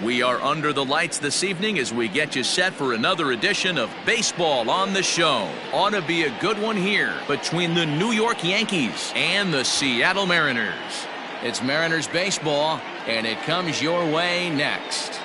We are under the lights this evening as we get you set for another edition of Baseball on the Show. Ought to be a good one here between the New York Yankees and the Seattle Mariners. It's Mariners baseball, and it comes your way next.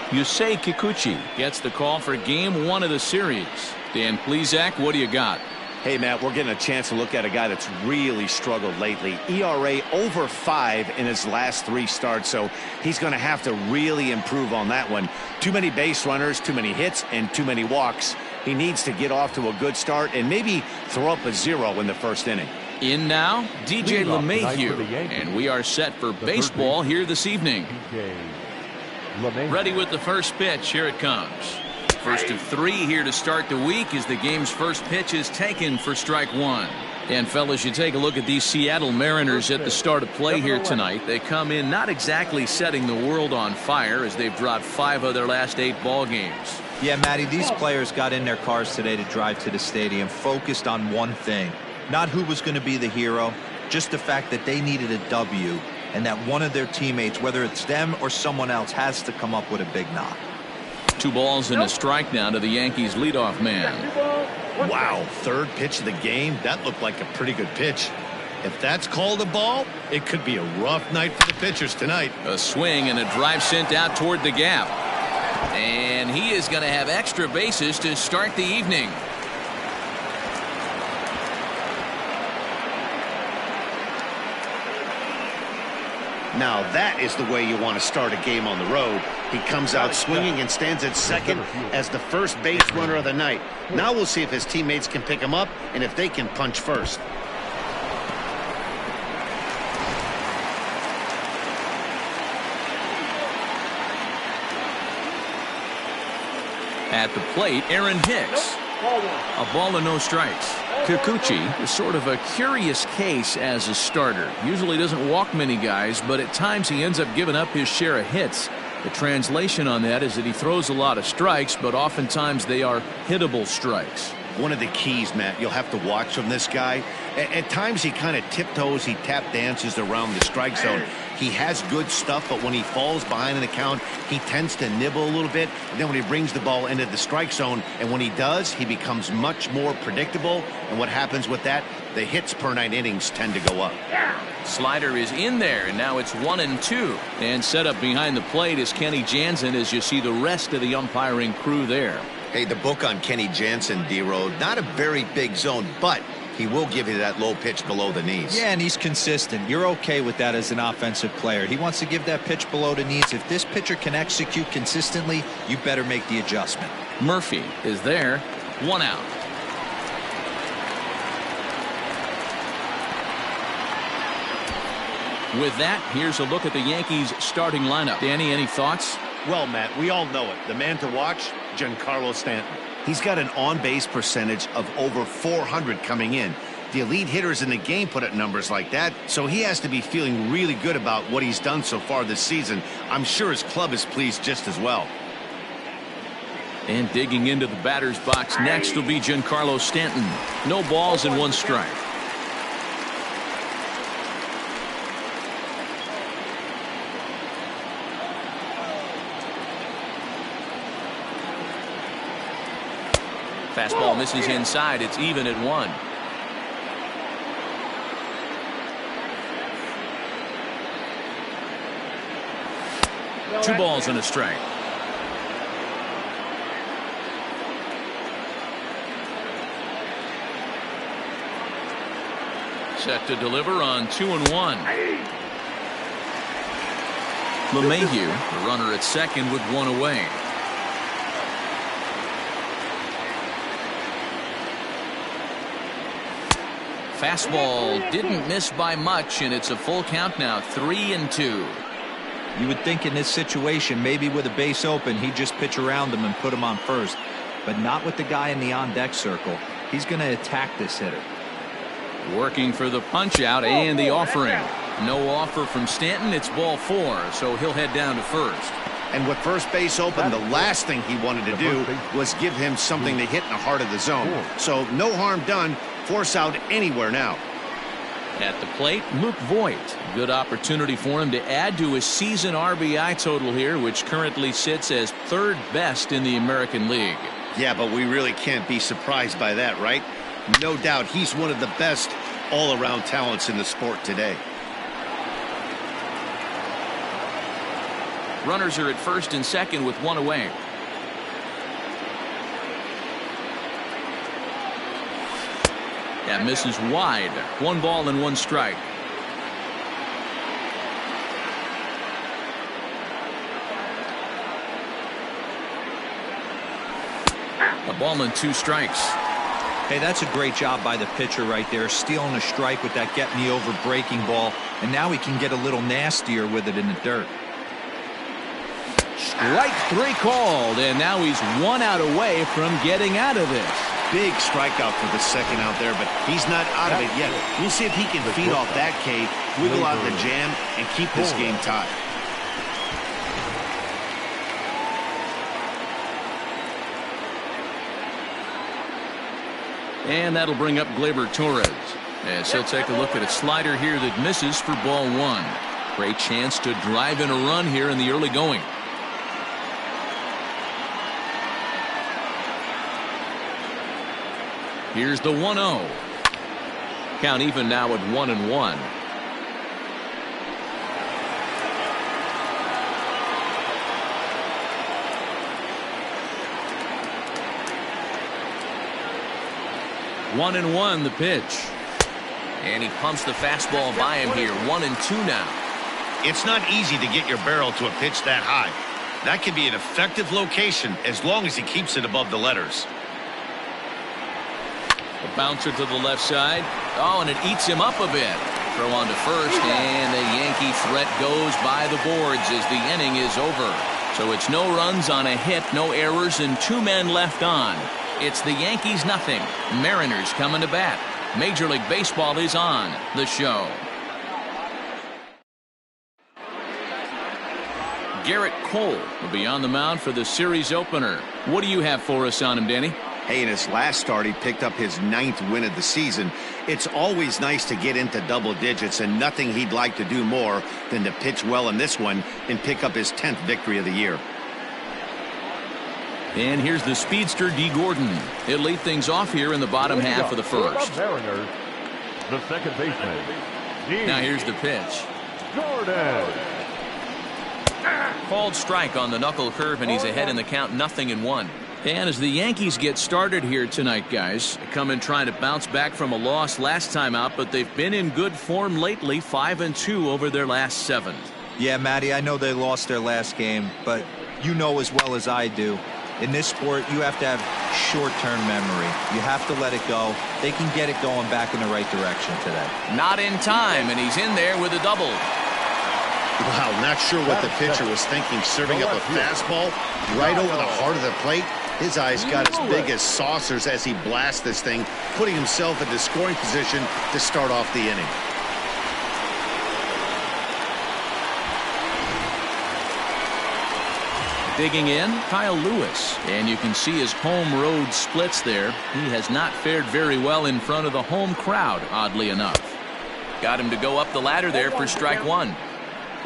Yusei Kikuchi gets the call for Game 1 of the series. Dan Plesac, what do you got? Hey, Matt, we're getting a chance to look at a guy that's really struggled lately. ERA over 5 in his last 3 starts, so he's going to have to really improve on that one. Too many base runners, too many hits, and too many walks. He needs to get off to a good start and maybe throw up a 0 in the first inning. In now, DJ LeMahieu, and we are set for baseball here this evening. Ready with the first pitch. Here it comes. First of 3 here to start the week as the game's first pitch is taken for strike 1. And fellas, you take a look at these Seattle Mariners at the start of play here tonight. They come in not exactly setting the world on fire as they've dropped 5 of their last 8 ball games. Yeah, Matty, these players got in their cars today to drive to the stadium focused on one thing. Not who was going to be the hero, just the fact that they needed a W and that one of their teammates, whether it's them or someone else, has to come up with a big knock. 2 balls and a strike now to the Yankees leadoff man. Wow, third pitch of the game. That looked like a pretty good pitch. If that's called a ball, it could be a rough night for the pitchers tonight. A swing and a drive sent out toward the gap. And he is going to have extra bases to start the evening. Now that is the way you want to start a game on the road. He comes out swinging and stands at second as the first base runner of the night. Now we'll see if his teammates can pick him up and if they can punch first. At the plate, Aaron Hicks. A ball and no strikes. Kikuchi is sort of a curious case as a starter. Usually doesn't walk many guys, but at times he ends up giving up his share of hits. The translation on that is that he throws a lot of strikes, but oftentimes they are hittable strikes. One of the keys, Matt, you'll have to watch from this guy. At times he kind of tiptoes, he tap dances around the strike zone. He has good stuff, but when he falls behind an account, he tends to nibble a little bit. And then when he brings the ball into the strike zone, and when he does, he becomes much more predictable. And what happens with that? The hits per 9 innings tend to go up. Slider is in there, and now it's 1-2. And set up behind the plate is Kenny Jansen as you see the rest of the umpiring crew there. Hey, the book on Kenny Jansen, D-Road, not a very big zone, but he will give you that low pitch below the knees. Yeah, and he's consistent. You're okay with that as an offensive player. He wants to give that pitch below the knees. If this pitcher can execute consistently, you better make the adjustment. Murphy is there. 1 out. With that, here's a look at the Yankees starting lineup. Danny, any thoughts? Well, Matt, we all know it. The man to watch, Giancarlo Stanton. He's got an on-base percentage of over 400 coming in. The elite hitters in the game put up numbers like that, so he has to be feeling really good about what he's done so far this season. I'm sure his club is pleased just as well. And digging into the batter's box next will be Giancarlo Stanton. No balls and 1 strike. Fastball misses inside. It's even at 1. Two balls and a strike. Set to deliver on 2-1. LeMahieu, the runner at second with 1 away. Fastball didn't miss by much, and it's a full count now, 3-2. You would think in this situation, maybe with a base open, he'd just pitch around him and put him on first. But not with the guy in the on-deck circle. He's going to attack this hitter. Working for the punch-out and the offering. No offer from Stanton. It's ball 4, so he'll head down to first. And with first base open, the last thing he wanted to do was give him something to hit in the heart of the zone. So no harm done. force out anywhere now. At the plate, Luke Voigt. Good opportunity for him to add to his season RBI total here, which currently sits as third best in the American League. Yeah, but we really can't be surprised by that, right? No doubt he's one of the best all-around talents in the sport today. Runners are at first and second with one away. That misses wide. 1 ball and 1 strike. A ball and 2 strikes. Hey, that's a great job by the pitcher right there, stealing a strike with that get me over breaking ball, and now he can get a little nastier with it in the dirt. Strike 3 called, and now he's 1 out away from getting out of this. Big strikeout for the second out there, but he's not out of it yet. We'll see if he can feed off that K, wiggle out the jam, and keep this game tied. And that'll bring up Gleyber Torres, as he'll take a look at a slider here that misses for ball 1. Great chance to drive in a run here in the early going. Here's the 1-0. Count even now at 1-1. One and 1 the pitch. And he pumps the fastball by him here. 1-2 now. It's not easy to get your barrel to a pitch that high. That can be an effective location as long as he keeps it above the letters. A bouncer to the left side. Oh, and it eats him up a bit. Throw on to first, and the Yankee threat goes by the boards as the inning is over. So it's no runs on a hit, no errors, and 2 men left on. It's the Yankees nothing. Mariners coming to bat. Major League Baseball is on the show. Garrett Cole will be on the mound for the series opener. What do you have for us on him, Danny? Hey, in his last start, he picked up his 9th win of the season. It's always nice to get into double digits, and nothing he'd like to do more than to pitch well in this one and pick up his 10th victory of the year. And here's the speedster, D. Gordon. He'll lead things off here in the bottom half of the first. Mariners, the second baseman. Now here's the pitch. Gordon. Called strike on the knuckle curve, and he's ahead in the count, 0-1. And as the Yankees get started here tonight, guys, they come in trying to bounce back from a loss last time out, but they've been in good form lately, 5-2 over their last 7. Yeah, Matty, I know they lost their last game, but you know as well as I do, in this sport, you have to have short-term memory. You have to let it go. They can get it going back in the right direction today. Not in time, and he's in there with a double. Wow, not sure what the pitcher was thinking, serving up a fastball right over the heart of the plate. His eyes got as big as saucers as he blasts this thing, putting himself into scoring position to start off the inning. Digging in, Kyle Lewis. And you can see his home road splits there. He has not fared very well in front of the home crowd, oddly enough. Got him to go up the ladder there for strike 1.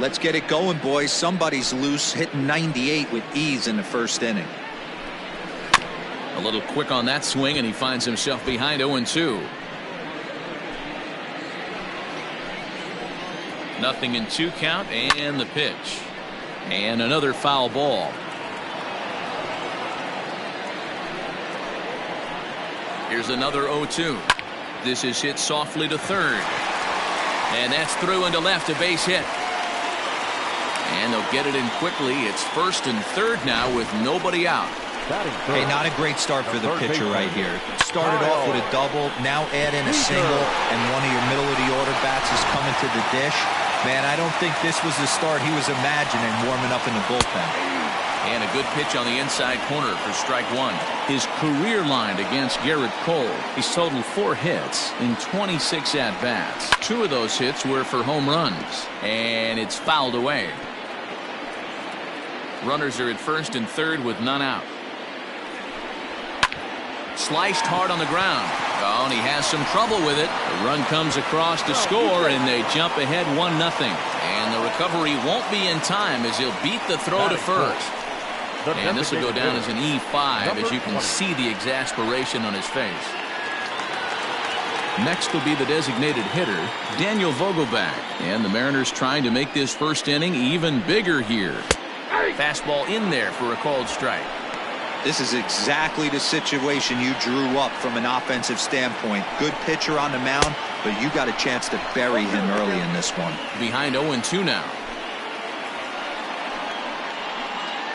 Let's get it going, boys. Somebody's loose, hitting 98 with ease in the first inning. A little quick on that swing, and he finds himself behind 0-2. 0-2 count, and the pitch. And another foul ball. Here's another 0-2. This is hit softly to third. And that's through into left, a base hit. And they'll get it in quickly. It's first and third now with nobody out. Hey, not a great start for the pitcher right here. Started off with a double, now add in a single, and one of your middle-of-the-order bats is coming to the dish. Man, I don't think this was the start he was imagining warming up in the bullpen. And a good pitch on the inside corner for strike 1. His career line against Garrett Cole. He's totaled 4 hits in 26 at-bats. 2 of those hits were for home runs. And it's fouled away. Runners are at first and third with none out. Sliced hard on the ground. Oh, and he has some trouble with it. The run comes across to score, and they jump ahead 1-0. And the recovery won't be in time as he'll beat the throw to first. And this will go down as an E5 as you can see the exasperation on his face. Next will be the designated hitter, Daniel Vogelback. And the Mariners trying to make this first inning even bigger here. Fastball in there for a called strike. This is exactly the situation you drew up from an offensive standpoint. Good pitcher on the mound, but you got a chance to bury him early in this one. Behind 0-2 now.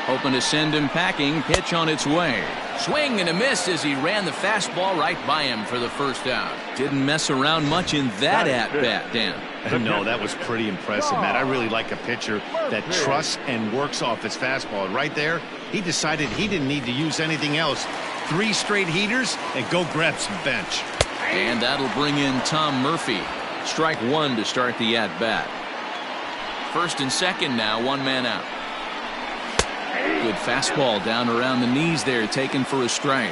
Hoping to send him packing. Pitch on its way. Swing and a miss as he ran the fastball right by him for the first out. Didn't mess around much in that at-bat, Dan. No, that was pretty impressive, Matt. I really like a pitcher that trusts and works off his fastball. Right there, he decided he didn't need to use anything else. 3 straight heaters and go grab some bench. And that'll bring in Tom Murphy. Strike 1 to start the at-bat. First and second now, 1 man out. Good fastball down around the knees there, taken for a strike.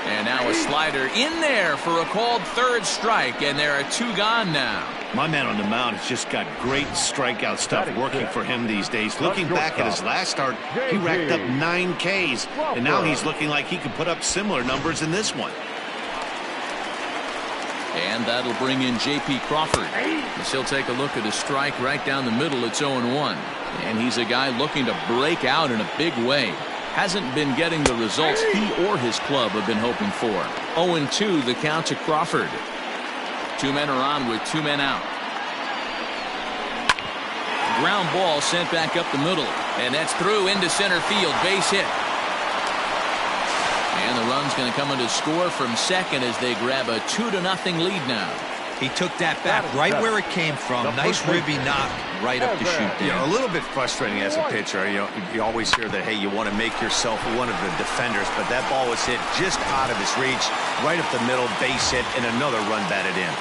And now a slider in there for a called third strike, and there are 2 gone now. My man on the mound has just got great strikeout stuff working for him these days. Looking back at his last start, he racked up 9 Ks, and now he's looking like he can put up similar numbers in this one. And that'll bring in J.P. Crawford. As he'll take a look at a strike right down the middle. It's 0-1. And he's a guy looking to break out in a big way. Hasn't been getting the results he or his club have been hoping for. 0-2 the count to Crawford. 2 men are on with 2 men out. Ground ball sent back up the middle. And that's through into center field. Base hit. And the run's going to come in to score from second as they grab a 2-0 lead now. He took that back right where it came from. Nice ribby knock right up the chute there. A little bit frustrating as a pitcher. You always hear that, hey, you want to make yourself one of the defenders, but that ball was hit just out of his reach, right up the middle, base hit, and another run batted in.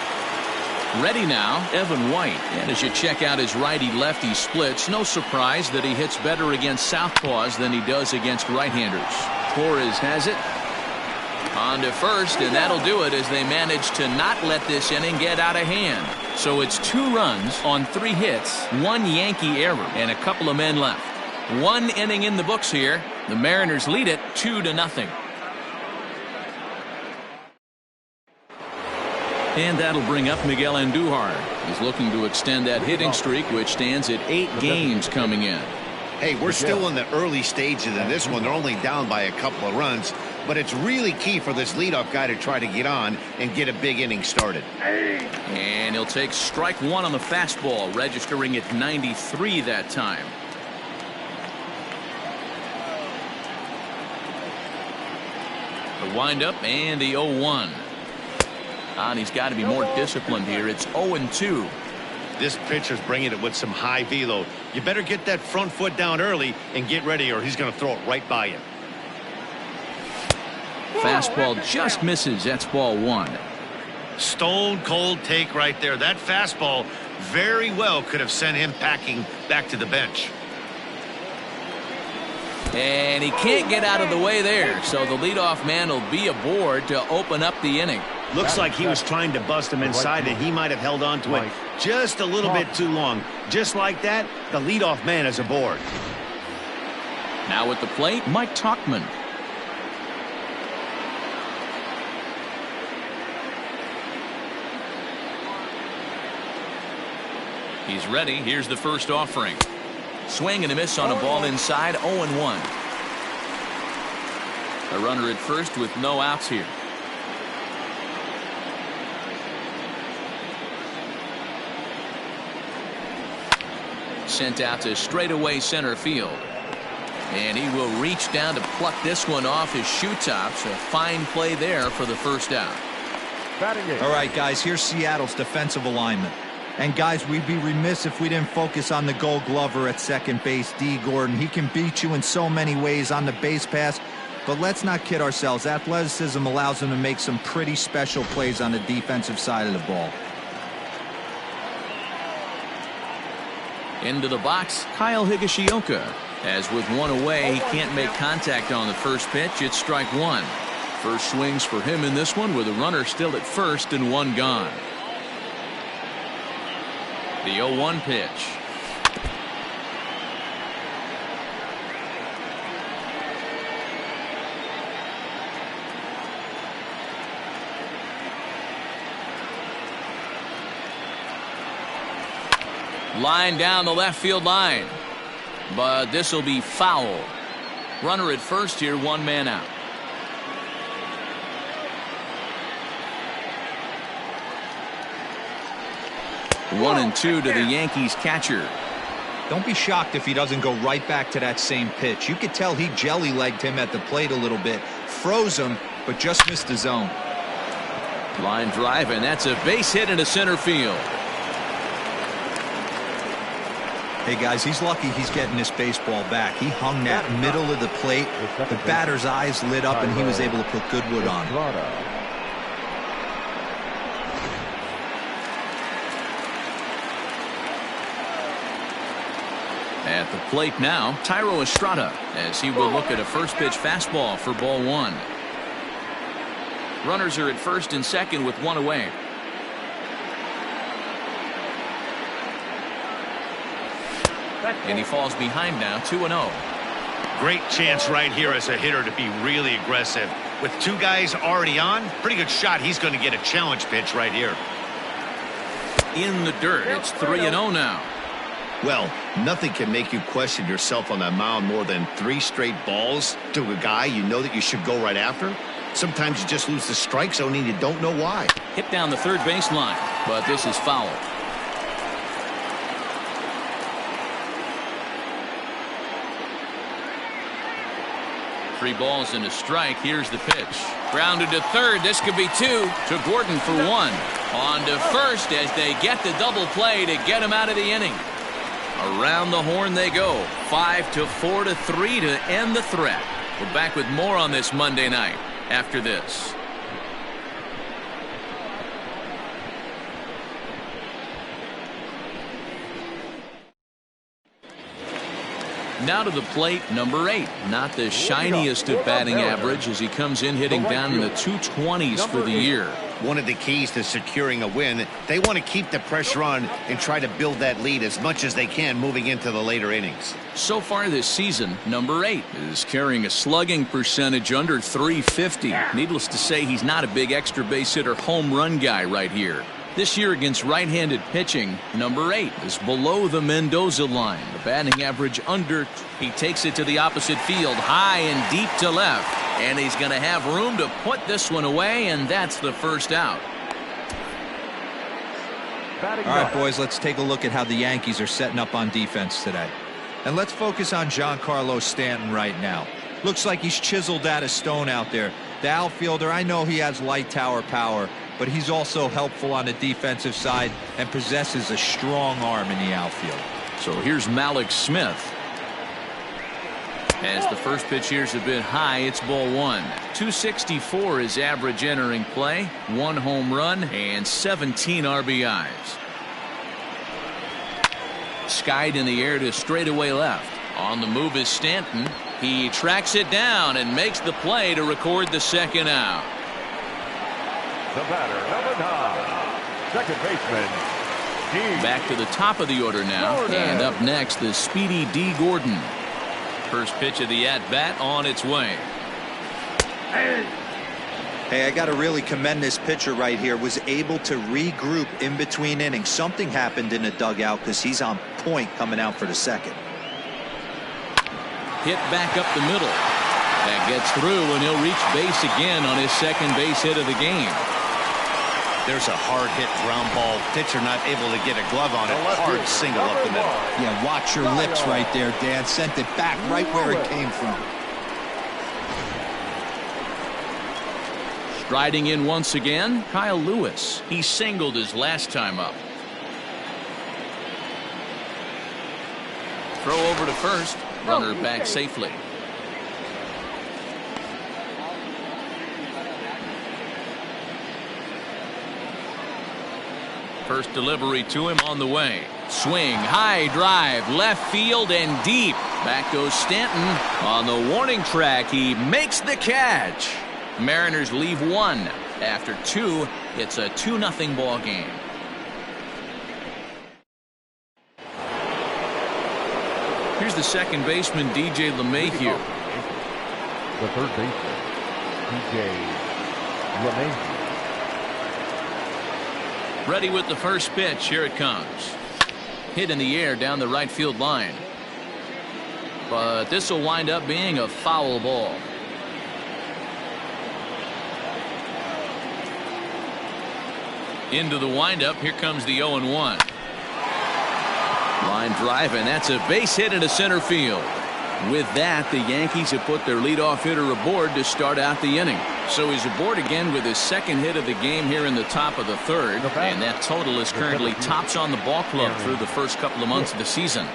Ready now, Evan White. And as you check out his righty-lefty splits, no surprise that he hits better against southpaws than he does against right-handers. Torres has it. On to first, and that'll do it as they manage to not let this inning get out of hand. So it's 2 runs on 3 hits, 1 Yankee error, and a couple of men left. 1 inning in the books here. The Mariners lead it 2-0. And that'll bring up Miguel Andujar. He's looking to extend that hitting streak, which stands at 8 games coming in. Hey, we're still in the early stages of this one. They're only down by a couple of runs, but it's really key for this leadoff guy to try to get on and get a big inning started. And he'll take strike 1 on the fastball, registering at 93 that time. The windup and the 0-1. And he's got to be more disciplined here. It's 0-2. This pitcher's bringing it with some high velo. You better get that front foot down early and get ready, or he's going to throw it right by you. Fastball just misses. That's ball 1. Stone cold take right there. That fastball very well could have sent him packing back to the bench. And he can't get out of the way there, so the leadoff man will be aboard to open up the inning. Looks like he was trying to bust him inside, and he might have held on to it just a little bit too long. Just like that, the leadoff man is aboard. Now at the plate, Mike Tauchman. He's ready. Here's the first offering. Swing and a miss on a ball inside. 0-1. A runner at first with no outs here. Sent out to straightaway center field. And he will reach down to pluck this one off his shoe tops. A fine play there for the first out. All right, guys, here's Seattle's defensive alignment. And, guys, we'd be remiss if we didn't focus on the Gold Glover at second base, D. Gordon. He can beat you in so many ways on the base pass. But let's not kid ourselves. Athleticism allows him to make some pretty special plays on the defensive side of the ball. Into the box, Kyle Higashioka. As with one away, he can't make contact on the first pitch. It's strike one. First swings for him in this one with a runner still at first and one gone. The 0-1 pitch. Line down the left field line. But this will be foul. Runner at first here, one man out. One and two to the Yankees catcher. Don't be shocked if he doesn't go right back to that same pitch. You could tell he jelly-legged him at the plate a little bit. Froze him, but just missed the zone. Line drive, and that's a base hit into center field. Hey, guys, he's lucky he's getting this baseball back. He hung that middle of the plate. The batter's eyes lit up, and he was able to put good wood on. At the plate now, Thairo Estrada, as he will look at a first pitch fastball for ball one. Runners are at first and second with one away. And he falls behind now, 2-0. Great chance right here as a hitter to be really aggressive. With two guys already on, pretty good shot. He's going to get a challenge pitch right here. In the dirt, it's 3-0 now. Well, nothing can make you question yourself on that mound more than 3 straight balls to a guy you know that you should go right after. Sometimes you just lose the strike zone and you don't know why. Hit down the third baseline, but this is foul. Three balls and a strike. Here's the pitch. Grounded to third. This could be two. To Gordon for one. On to first as they get the double play to get him out of the inning. Around the horn they go. 5-4 to 3 to end the threat. We're back with more on this Monday night after this. Now to the plate, number 8. Not the shiniest of batting average as he comes in hitting down in the 220s for the year. One of the keys to securing a win, they want to keep the pressure on and try to build that lead as much as they can moving into the later innings. So far this season, number 8 is carrying a slugging percentage under 350. Needless to say, he's not a big extra base hitter home run guy right here. This year against right-handed pitching, number 8 is below the Mendoza line. The batting average under. He takes it to the opposite field, high and deep to left. And he's going to have room to put this one away, and that's the first out. All right, boys, let's take a look at how the Yankees are setting up on defense today. And let's focus on Giancarlo Stanton right now. Looks like he's chiseled out of stone out there. The outfielder, I know he has light tower power, but he's also helpful on the defensive side and possesses a strong arm in the outfield. So here's Malik Smith. As the first pitch here's a bit high, it's ball one. 264 is average entering play, 1 home run and 17 RBIs. Skied in the air to straightaway left. On the move is Stanton. He tracks it down and makes the play to record the second out. The batter, number 9, second baseman, D. Back to the top of the order now. Gordon. And up next is speedy D. Gordon. First pitch of the at-bat on its way. Hey, I got to really commend this pitcher right here. Was able to regroup in between innings. Something happened in the dugout because he's on point coming out for the second. Hit back up the middle. That gets through, and he'll reach base again on his second base hit of the game. There's a hard hit ground ball. Pitcher not able to get a glove on it. Hard single up the middle. Yeah, watch your lips right there, Dan. Sent it back right where it came from. Striding in once again, Kyle Lewis. He singled his last time up. Throw over to first. Runner back safely. First delivery to him on the way. Swing, high drive, left field and deep. Back goes Stanton. On the warning track, he makes the catch. Mariners leave one. After two, it's a 2-0 ball game. Here's the second baseman, DJ LeMahieu. The third baseman, DJ LeMahieu. Ready with the first pitch. Here it comes. Hit in the air down the right field line. But this will wind up being a foul ball. Into the windup. Here comes the 0-1. Line drive, and that's a base hit into center field. With that, the Yankees have put their leadoff hitter aboard to start out the inning. So he's aboard again with his second hit of the game here in the top of the third. And that total is currently tops on the ball club through the first couple of months of the season.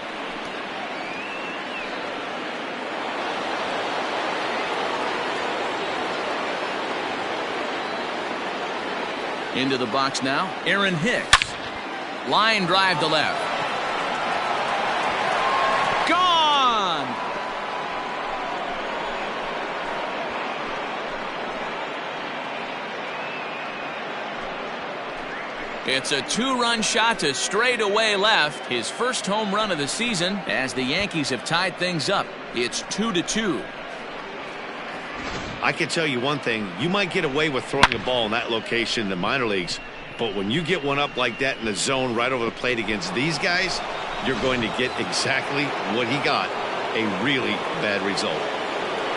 Into the box now, Aaron Hicks. Line drive to left. Gone! It's a 2-run shot to straightaway left. His first home run of the season as the Yankees have tied things up. It's 2-2. I can tell you one thing. You might get away with throwing a ball in that location in the minor leagues, but when you get one up like that in the zone right over the plate against these guys, you're going to get exactly what he got, a really bad result.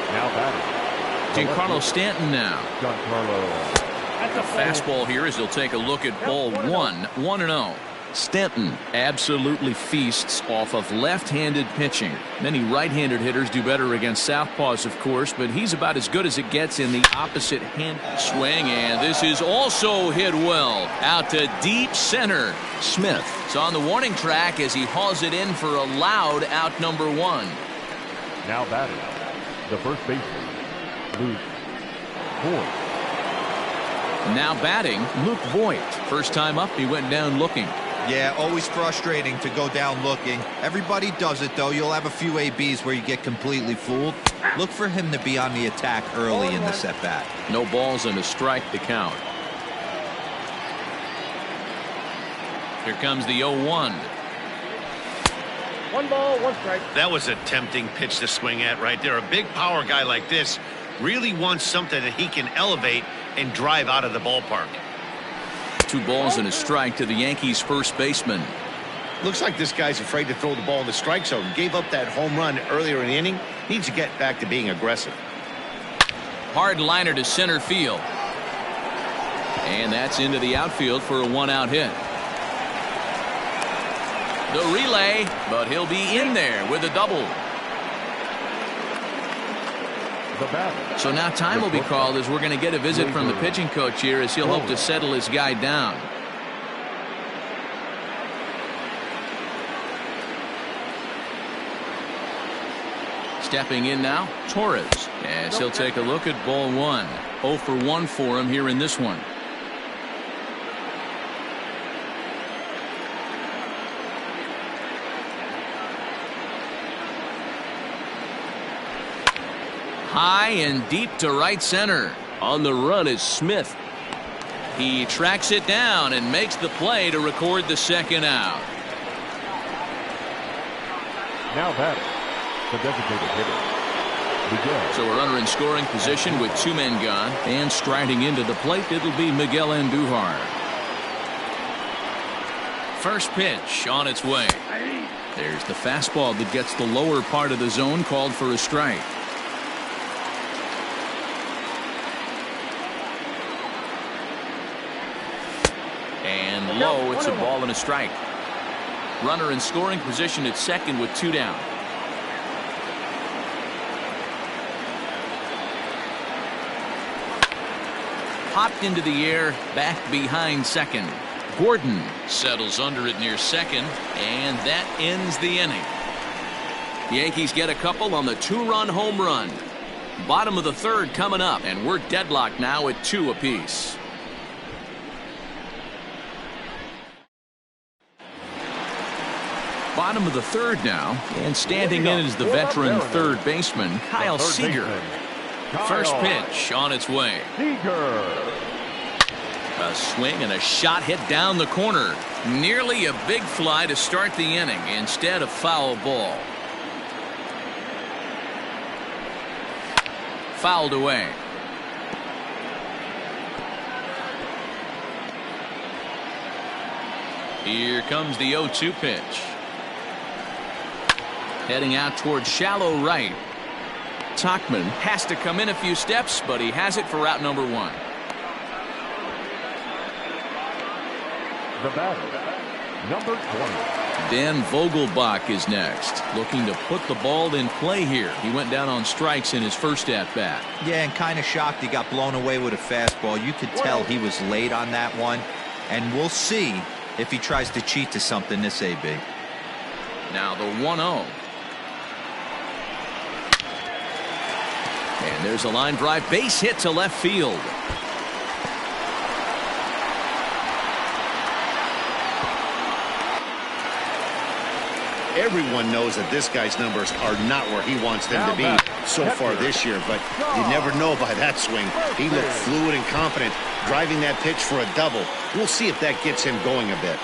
Now batting, Giancarlo Stanton now. Giancarlo. The fastball here as he'll take a look at ball 1-0. Stanton absolutely feasts off of left-handed pitching. Many right-handed hitters do better against southpaws, of course, but he's about as good as it gets in the opposite hand swing, and this is also hit well out to deep center. Smith is on the warning track as he hauls it in for a loud out number 1. Now batting, the first baseman, Luke Voigt. Now batting, Luke Voigt. First time up, he went down looking. Yeah, always frustrating to go down looking. Everybody does it, though. You'll have a few ABs where you get completely fooled. Look for him to be on the attack early in the at-bat. No balls and a strike to count. Here comes the 0-1. 1 ball, 1 strike. That was a tempting pitch to swing at right there. A big power guy like this really wants something that he can elevate and drive out of the ballpark. 2 balls and a strike to the Yankees first baseman. Looks like this guy's afraid to throw the ball in the strike zone. Gave up that home run earlier in the inning. Needs to get back to being aggressive. Hard liner to center field. And that's into the outfield for a 1-out hit. The relay, but he'll be in there with a double. So now time will be called as we're going to get a visit from the pitching coach here as he'll hope to settle his guy down. Stepping in now, Torres, as he'll take a look at ball 1. 0 for 1 for him here in this one. High and deep to right center. On the run is Smith. He tracks it down and makes the play to record the second out. Now batting, the designated hitter, Miguel. So a runner in scoring position with 2 men gone, and striding into the plate, it'll be Miguel Andujar. First pitch on its way. There's the fastball that gets the lower part of the zone, called for a strike. And low, it's a ball and a strike. Runner in scoring position at second with 2 down. Popped into the air, back behind second. Gordon settles under it near second, and that ends the inning. Yankees get a couple on the 2-run home run. Bottom of the third coming up, and we're deadlocked now at 2 apiece. Bottom of the third now, and standing in is the veteran third baseman, Kyle Seager. First pitch on its way. A swing and a shot hit down the corner. Nearly a big fly to start the inning instead of foul ball. Fouled away. Here comes the 0-2 pitch. Heading out towards shallow right. Tauchman has to come in a few steps, but he has it for out number 1. The batter, number 20. Dan Vogelbach is next, looking to put the ball in play here. He went down on strikes in his first at-bat. Yeah, and kind of shocked he got blown away with a fastball. You could tell he was late on that one, and we'll see if he tries to cheat to something this AB. Now the 1-0. And there's a line drive base hit to left field. Everyone knows that this guy's numbers are not where he wants them to be so far this year, but you never know by that swing. He looked fluid and confident, driving that pitch for a double. We'll see if that gets him going a bit.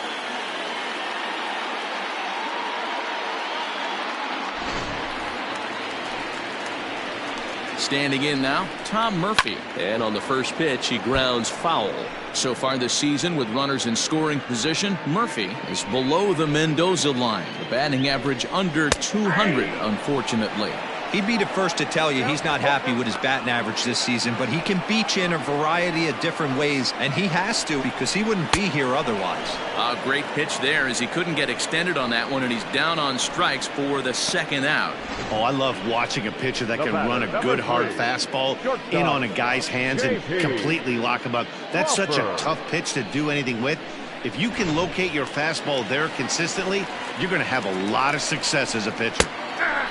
Standing in now, Tom Murphy. And on the first pitch, he grounds foul. So far this season, with runners in scoring position, Murphy is below the Mendoza line. The batting average under 200, unfortunately. He'd be the first to tell you he's not happy with his batting average this season, but he can beat you in a variety of different ways, and he has to because he wouldn't be here otherwise. A great pitch there as he couldn't get extended on that one, and he's down on strikes for the second out. Oh, I love watching a pitcher that can run a good hard fastball in on a guy's hands and completely lock him up. That's such a tough pitch to do anything with. If you can locate your fastball there consistently, you're going to have a lot of success as a pitcher.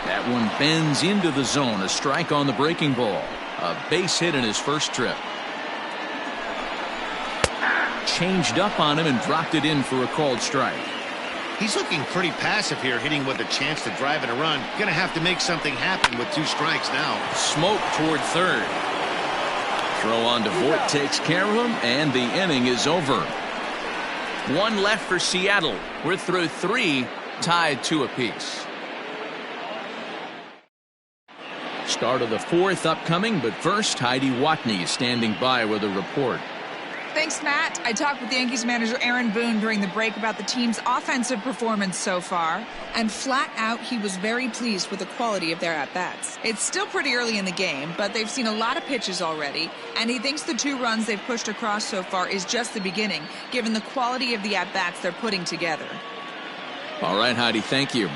That one bends into the zone. A strike on the breaking ball. A base hit in his first trip. Changed up on him and dropped it in for a called strike. He's looking pretty passive here, hitting with a chance to drive in a run. Going to have to make something happen with 2 strikes now. Smoke toward third. Throw on to Vogt takes care of him, and the inning is over. 1 left for Seattle. We're through 3, tied 2 apiece. Start of the 4th upcoming, but first, Heidi Watney is standing by with a report. Thanks, Matt. I talked with Yankees manager Aaron Boone during the break about the team's offensive performance so far, and flat out, he was very pleased with the quality of their at-bats. It's still pretty early in the game, but they've seen a lot of pitches already, and he thinks the 2 runs they've pushed across so far is just the beginning, given the quality of the at-bats they're putting together. All right, Heidi, thank you.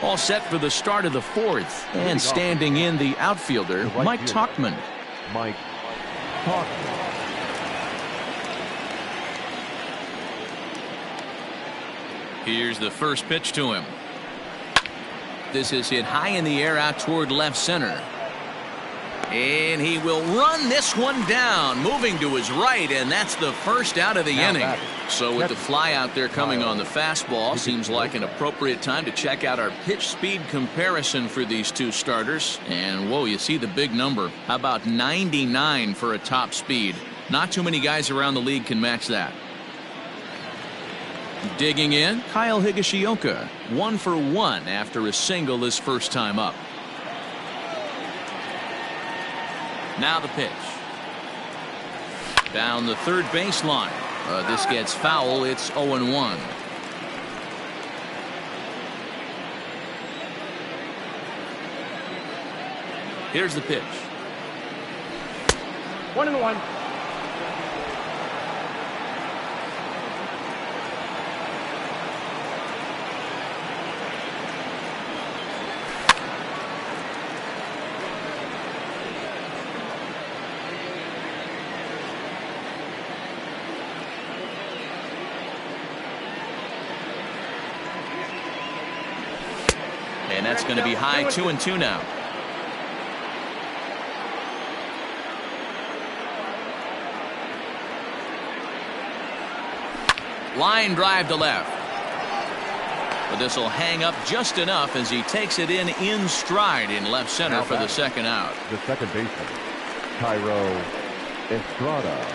All set for the start of the 4th, and standing in the outfielder, Mike Tauchman. Mike Tauchman. Here's the first pitch to him. This is hit high in the air out toward left center. And he will run this one down, moving to his right, and that's the first out of the inning. So with the fly out there coming on the fastball, seems like an appropriate time to check out our pitch speed comparison for these 2 starters. And whoa, you see the big number. How about 99 for a top speed? Not too many guys around the league can match that. Digging in, Kyle Higashioka, 1 for 1 after a single his first time up. Now the pitch. Down the third baseline. This gets foul. It's 0-1. Here's the pitch. 1-1. And that's going to be high 2-2 now. Line drive to left. But this will hang up just enough as he takes it in stride in left center for the second out. The second baseman, Tyro Estrada.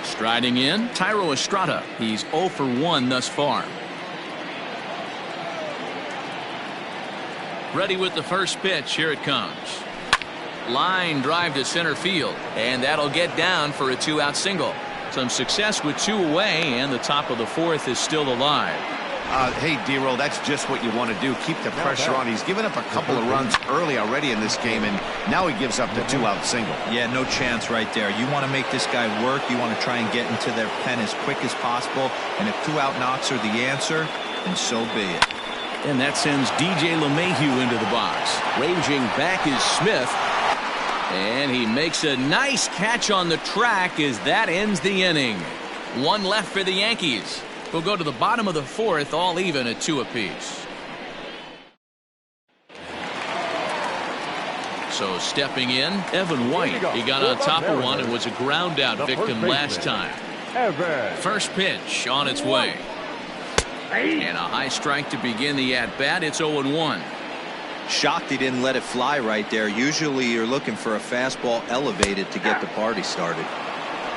Striding in, Tyro Estrada. He's 0 for 1 thus far. Ready with the first pitch. Here it comes. Line drive to center field, and that'll get down for a 2-out single. Some success with 2 away, and the top of the 4th is still alive. Hey, D-Roll, that's just what you want to do. Keep the pressure on. He's given up a couple of runs early already in this game, and now he gives up the 2-out single. Yeah, no chance right there. You want to make this guy work. You want to try and get into their pen as quick as possible, and if 2-out knocks are the answer, then so be it. And that sends DJ LeMahieu into the box. Ranging back is Smith. And he makes a nice catch on the track as that ends the inning. 1 left for the Yankees. We'll go to the bottom of the 4th, all even at 2 apiece. So stepping in, Evan White. He got on top of one and was a ground out victim last time. First pitch on its way. And a high strike to begin the at-bat. It's 0-1. Shocked he didn't let it fly right there. Usually you're looking for a fastball elevated to get the party started.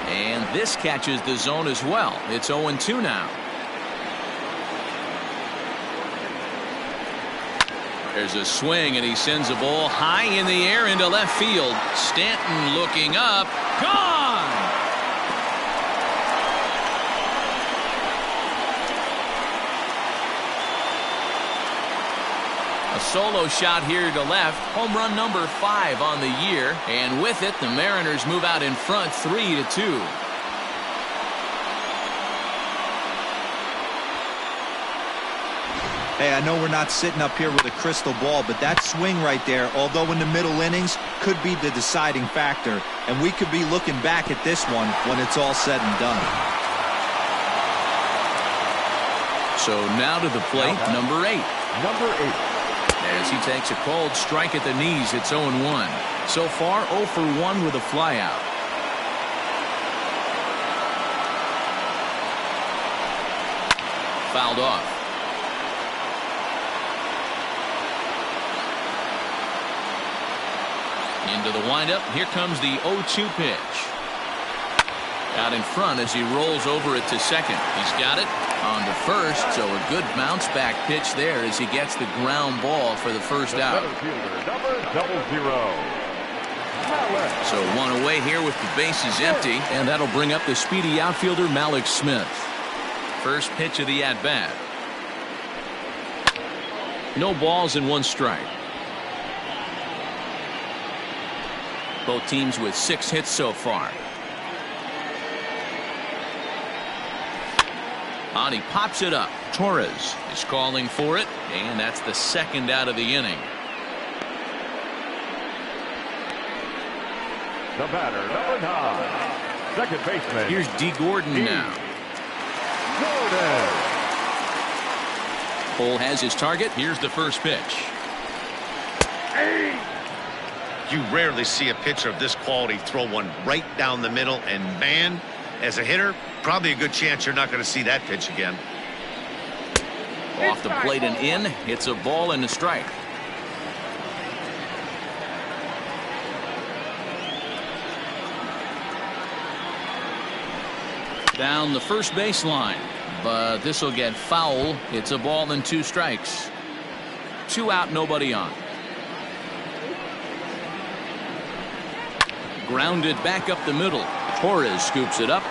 And this catches the zone as well. It's 0-2 now. There's a swing, and he sends a ball high in the air into left field. Stanton looking up. Gone! A solo shot here to left. Home run number 5 on the year. And with it, the Mariners move out in front 3-2. Hey, I know we're not sitting up here with a crystal ball, but that swing right there, although in the middle innings, could be the deciding factor. And we could be looking back at this one when it's all said and done. So now to the plate, number 8. Number 8. As he takes a cold strike at the knees, it's 0-1. So far, 0 for 1 with a flyout. Fouled off. Into the windup. Here comes the 0-2 pitch. Out in front as he rolls over it to second. He's got it on to first, so a good bounce back pitch there as he gets the ground ball for the first out. So 1 away here with the bases empty, and that'll bring up the speedy outfielder Malik Smith. First pitch of the at-bat. No balls and 1 strike. Both teams with 6 hits so far. On he pops it up. Torres is calling for it, and that's the second out of the inning. The batter, number 9, second baseman. Here's D. Gordon now. Gordon. Cole has his target. Here's the first pitch. You rarely see a pitcher of this quality throw one right down the middle, and man, as a hitter, probably a good chance you're not going to see that pitch again. Off the plate and in. It's a ball and a strike. Down the first baseline, but this will get foul. It's a ball and 2 strikes. 2 out, nobody on. Grounded back up the middle. Torres scoops it up.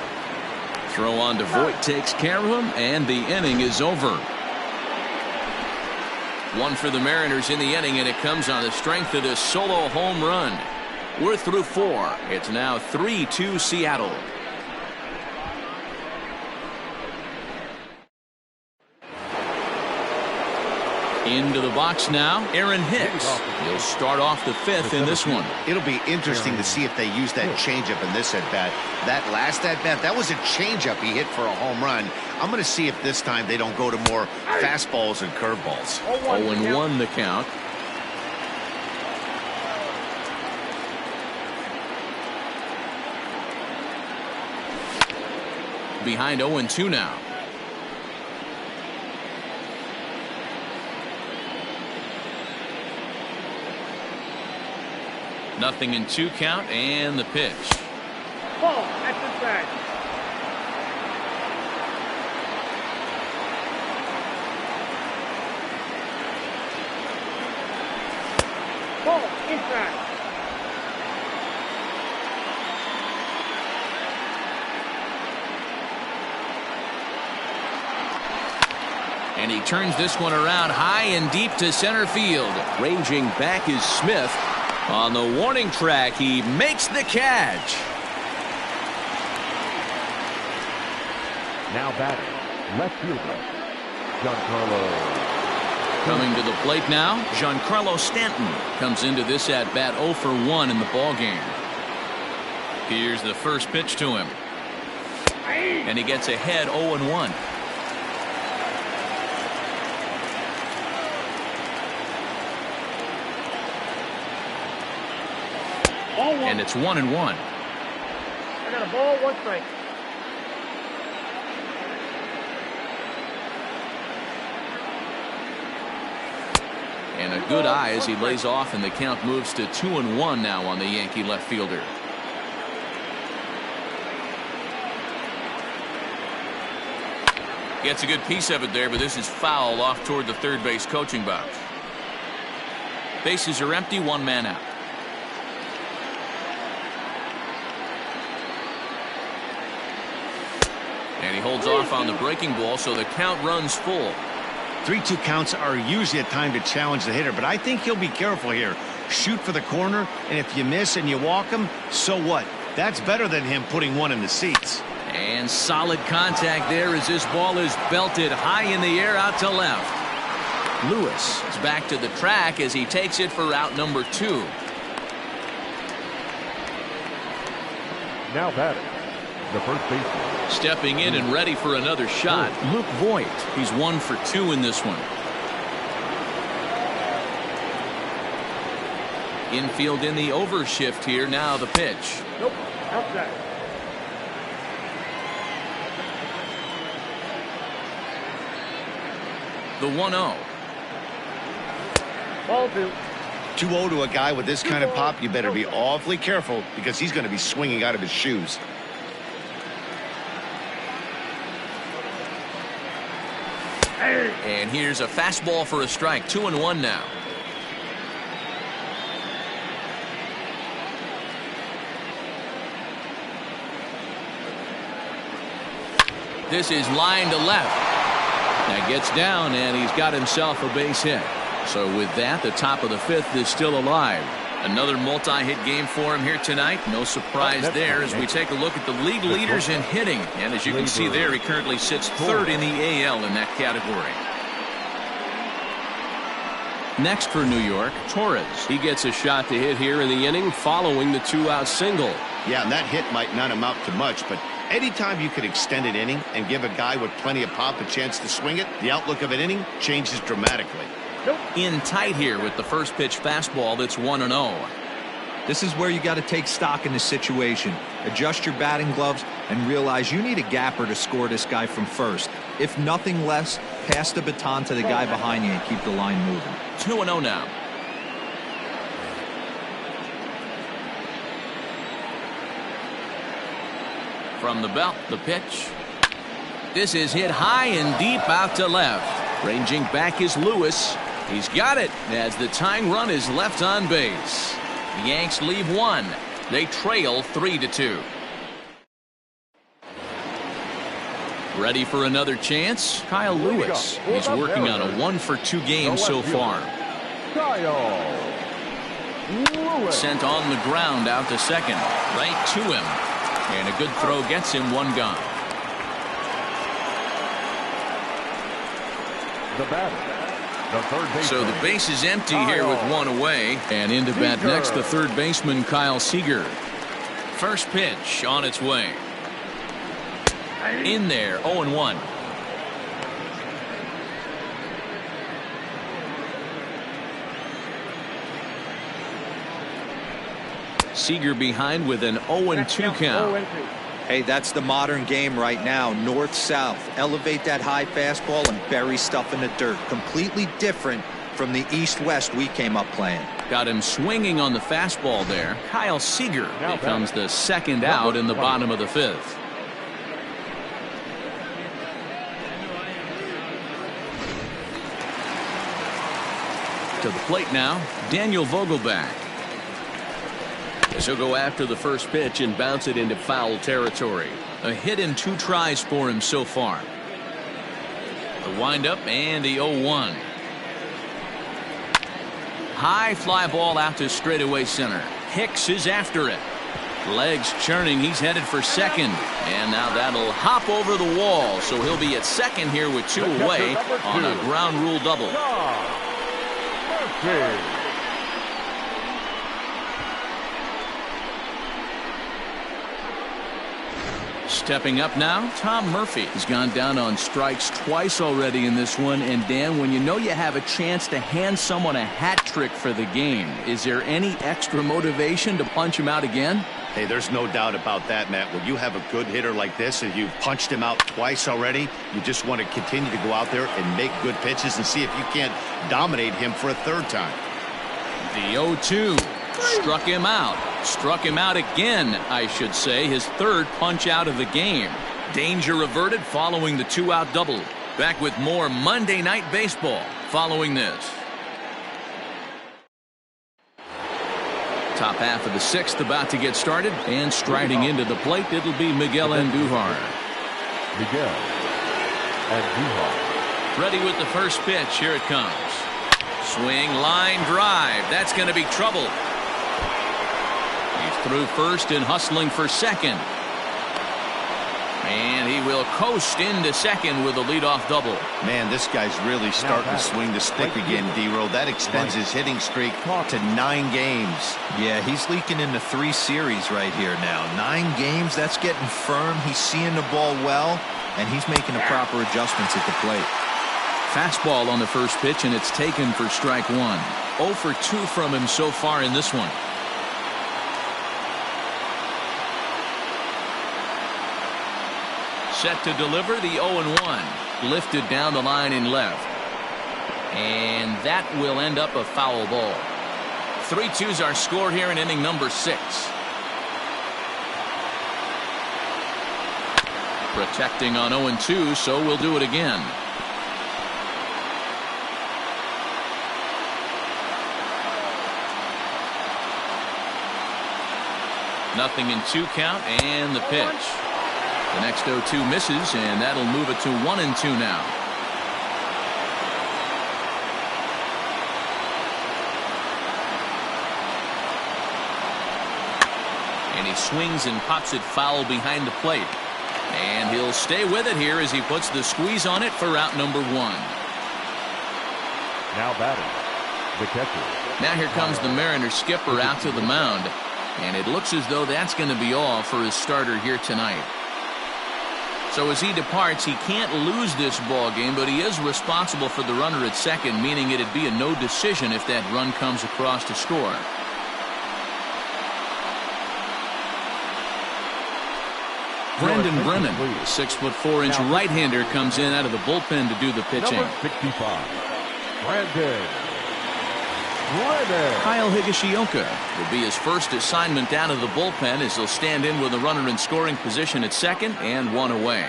Throw on to Voit takes care of him, and the inning is over. 1 for the Mariners in the inning, and it comes on the strength of this solo home run. We're through 4. It's now 3-2 Seattle. Into the box now, Aaron Hicks. He'll start off the 5th in this one. It'll be interesting to see if they use that changeup in this at-bat. That last at-bat, that was a changeup he hit for a home run. I'm going to see if this time they don't go to more fastballs and curveballs. 0-1 the count. behind 0-2 now. Nothing in 2 count, and the pitch. Ball at the back. Ball inside. And he turns this one around high and deep to center field. Ranging back is Smith. On the warning track, he makes the catch. Now batting, left fielder, Giancarlo. Coming to the plate now, Giancarlo Stanton comes into this at bat 0 for 1 in the ballgame. Here's the first pitch to him. And he gets ahead 0-1. And it's 1-1. I got a ball, 1 strike. And a good eye as he lays off, and the count moves to 2-1 now on the Yankee left fielder. Gets a good piece of it there, but this is foul off toward the third base coaching box. Bases are empty, 1 man out. And he holds off on the breaking ball, so the count runs full. 3-2 counts are usually a time to challenge the hitter, but I think he'll be careful here. Shoot for the corner, and if you miss and you walk him, so what? That's better than him putting one in the seats. And solid contact there as this ball is belted high in the air out to left. Lewis is back to the track as he takes it for out number 2. Now batting, the first baseman. Stepping in and ready for another shot, Luke Voigt. He's 1 for 2 in this one. Infield in the overshift here. Now the pitch. Nope, outside. The 1-0. Ball 2. 2-0 to a guy with this kind of pop, you better be awfully careful because he's going to be swinging out of his shoes. And here's a fastball for a strike. 2-1 now. This is line to left. That gets down, and he's got himself a base hit. So with that, the top of the 5th is still alive. Another multi-hit game for him here tonight. No surprise there as we take a look at the league leaders in hitting. And as you can see there, he currently sits 3rd in the AL in that category. Next for New York, Torres. He gets a shot to hit here in the inning following the 2-out single. Yeah, and that hit might not amount to much, but anytime you could extend an inning and give a guy with plenty of pop a chance to swing it, the outlook of an inning changes dramatically. In tight here with the first pitch fastball that's 1-0. This is where you got to take stock in the situation. Adjust your batting gloves and realize you need a gapper to score this guy from first. If nothing less, pass the baton to the guy behind you and keep the line moving. 2-0 now. From the belt, the pitch. This is hit high and deep out to left. Ranging back is Lewis. He's got it as the tying run is left on base. The Yanks leave 1. They trail 3-2. Ready for another chance? Kyle Lewis. He's working on a 1 for 2 game so far. Kyle Lewis. Sent on the ground out to second. Right to him. And a good throw gets him 1 gone. The batter, the third baseman. So the base is empty here with 1 away. And into bat next, the third baseman, Kyle Seager. First pitch on its way. In there, 0-1. Seager behind with an 0-2 count. Hey, that's the modern game right now. North-south. Elevate that high fastball and bury stuff in the dirt. Completely different from the east-west we came up playing. Got him swinging on the fastball there. Kyle Seager becomes the second out in the bottom of the fifth. To the plate now, Daniel Vogelback. As he'll go after the first pitch and bounce it into foul territory. A hit in 2 tries for him so far. The windup and the 0-1. High fly ball out to straightaway center. Hicks is after it. Legs churning. He's headed for second. And now that'll hop over the wall. So he'll be at second here with 2 away on a ground rule double. Stepping up now, Tom Murphy has gone down on strikes twice already in this one. And Dan, when you know you have a chance to hand someone a hat trick for the game, is there any extra motivation to punch him out again? Hey, there's no doubt about that, Matt. When you have a good hitter like this and you've punched him out twice already, you just want to continue to go out there and make good pitches and see if you can't dominate him for a third time. The 0-2 struck him out. Struck him out again, I should say. His third punch out of the game. Danger averted following the 2-out double. Back with more Monday Night Baseball following this. Top half of the 6th about to get started, and striding into the plate, it'll be Miguel Andujar. Miguel Andujar. Ready with the first pitch. Here it comes. Swing, line drive. That's going to be trouble. He's through first and hustling for second. And he will coast into second with a leadoff double. Man, this guy's really starting to swing the stick again, D-Row. That extends his hitting streak to 9 games. Yeah, he's leaking into 3 series right here now. 9 games, that's getting firm. He's seeing the ball well, and he's making the proper adjustments at the plate. Fastball on the first pitch, and it's taken for strike 1. 0 for 2 from him so far in this one. Set to deliver the 0-1. Lifted down the line in left. And that will end up a foul ball. 3-2's our score here in inning number 6. Protecting on 0-2, so we'll do it again. Nothing in 2 count, and the pitch. The next 0-2 misses, and that'll move it to 1-2 now. And he swings and pops it foul behind the plate. And he'll stay with it here as he puts the squeeze on it for out number 1. Now batting, the catcher. Now here comes the Mariners skipper out to the mound. And it looks as though that's going to be all for his starter here tonight. So as he departs, he can't lose this ball game, but he is responsible for the runner at second, meaning it'd be a no decision if that run comes across to score. Brendan Brennan, the 6'4" right-hander, comes in out of the bullpen to do the pitching. Number 65, Brendan. Kyle Higashioka will be his first assignment down of the bullpen as he'll stand in with a runner in scoring position at second and 1 away.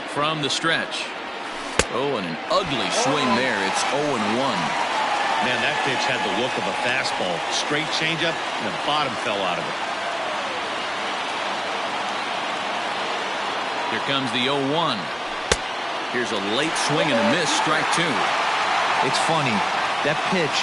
From the stretch. Oh, and an ugly swing there. It's 0-1. Man, that pitch had the look of a fastball. Straight changeup, and the bottom fell out of it. Here comes the 0-1. Here's a late swing and a miss, strike 2. It's funny, that pitch,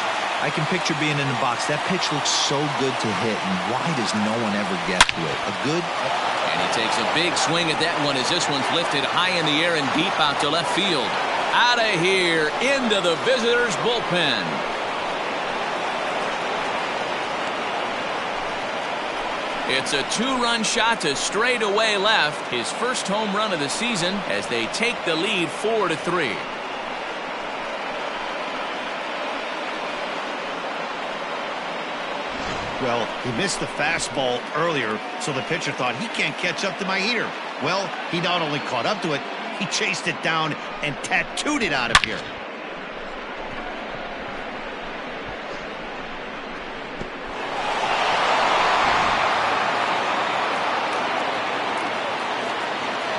I can picture being in the box. That pitch looks so good to hit, and why does no one ever get to it? And he takes a big swing at that one as this one's lifted high in the air and deep out to left field. Out of here, into the visitors' bullpen. It's a 2-run shot to straightaway left. His first home run of the season as they take the lead 4-3. Well, he missed the fastball earlier, so the pitcher thought he can't catch up to my heater. Well, he not only caught up to it, he chased it down and tattooed it out of here.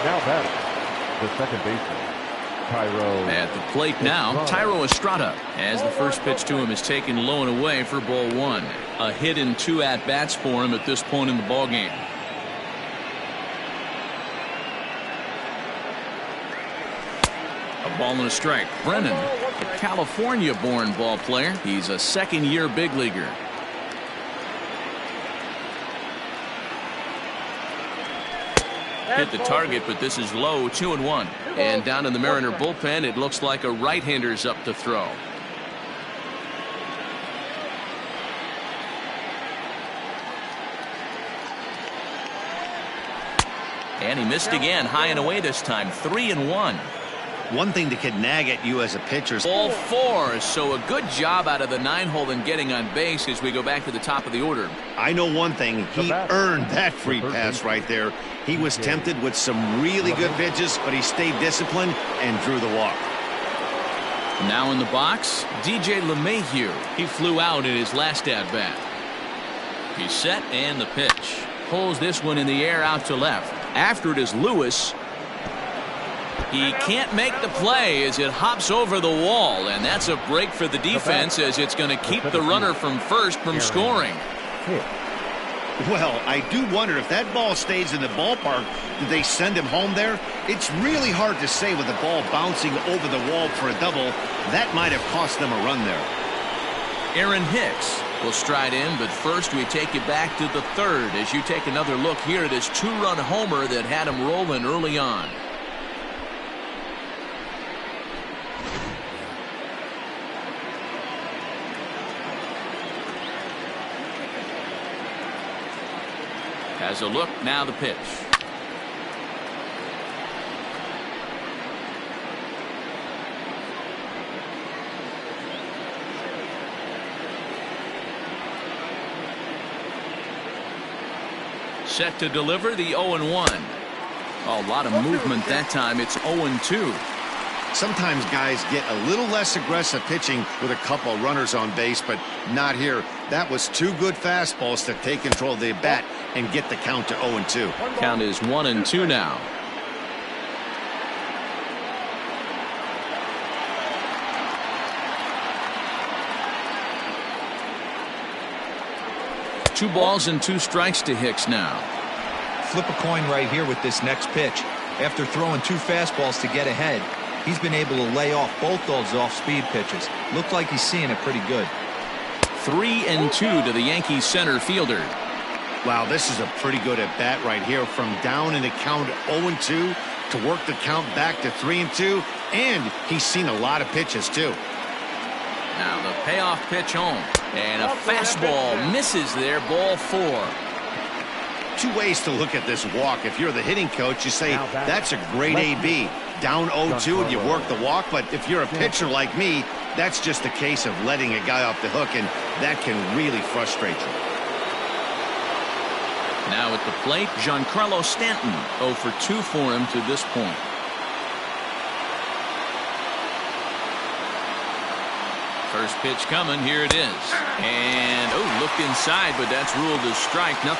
Now batting, the second baseman, Tyro. At the plate now, Tyro Estrada, as the first pitch to him is taken low and away for ball one. A hit and 2 at-bats for him at this point in the ballgame. A ball and a strike. Brennan, a California-born ball player. He's a second-year big leaguer. Hit the target, but this is low, 2-1. And down in the Mariner bullpen, it looks like a right-hander's up to throw. And he missed again, high and away this time, 3-1. One thing that could nag at you as a pitcher. Ball 4, so a good job out of the 9-hole in getting on base as we go back to the top of the order. I know one thing, he earned that free pass right there. He was tempted with some really good pitches, but he stayed disciplined and drew the walk. Now in the box, DJ LeMahieu. He flew out in his last at-bat. He's set, and the pitch. Pulls this one in the air out to left. After it is Lewis. He can't make the play as it hops over the wall, and that's a break for the defense as it's going to keep the runner from first from scoring. Well, I do wonder if that ball stays in the ballpark, do they send him home there? It's really hard to say with the ball bouncing over the wall for a double. That might have cost them a run there. Aaron Hicks will stride in, but first we take you back to the third as you take another look here at his 2-run homer that had him rolling early on. Has a look, now the pitch. Set to deliver the 0-1. A lot of movement that time. It's 0-2. Sometimes guys get a little less aggressive pitching with a couple runners on base, but not here. That was 2 good fastballs to take control of the bat and get the count to 0-2. Count is 1-2 now. Two balls and 2 strikes to Hicks now. Flip a coin right here with this next pitch. After throwing 2 fastballs to get ahead, he's been able to lay off both those off-speed pitches. Looks like he's seeing it pretty good. 3-2 to the Yankees center fielder. Wow, this is a pretty good at-bat right here. From down in the count 0-2 to work the count back to 3-2. And he's seen a lot of pitches, too. Now the payoff pitch home. And a fastball misses there, ball 4. 2 ways to look at this walk. If you're the hitting coach, you say, that's a great AB. Down 0-2 and you work the walk. But if you're a pitcher like me, that's just a case of letting a guy off the hook, and that can really frustrate you. Now at the plate, Giancarlo Stanton, 0 for 2 for him to this point. First pitch coming, here it is. And, looked inside, but that's ruled as strike, 0-1.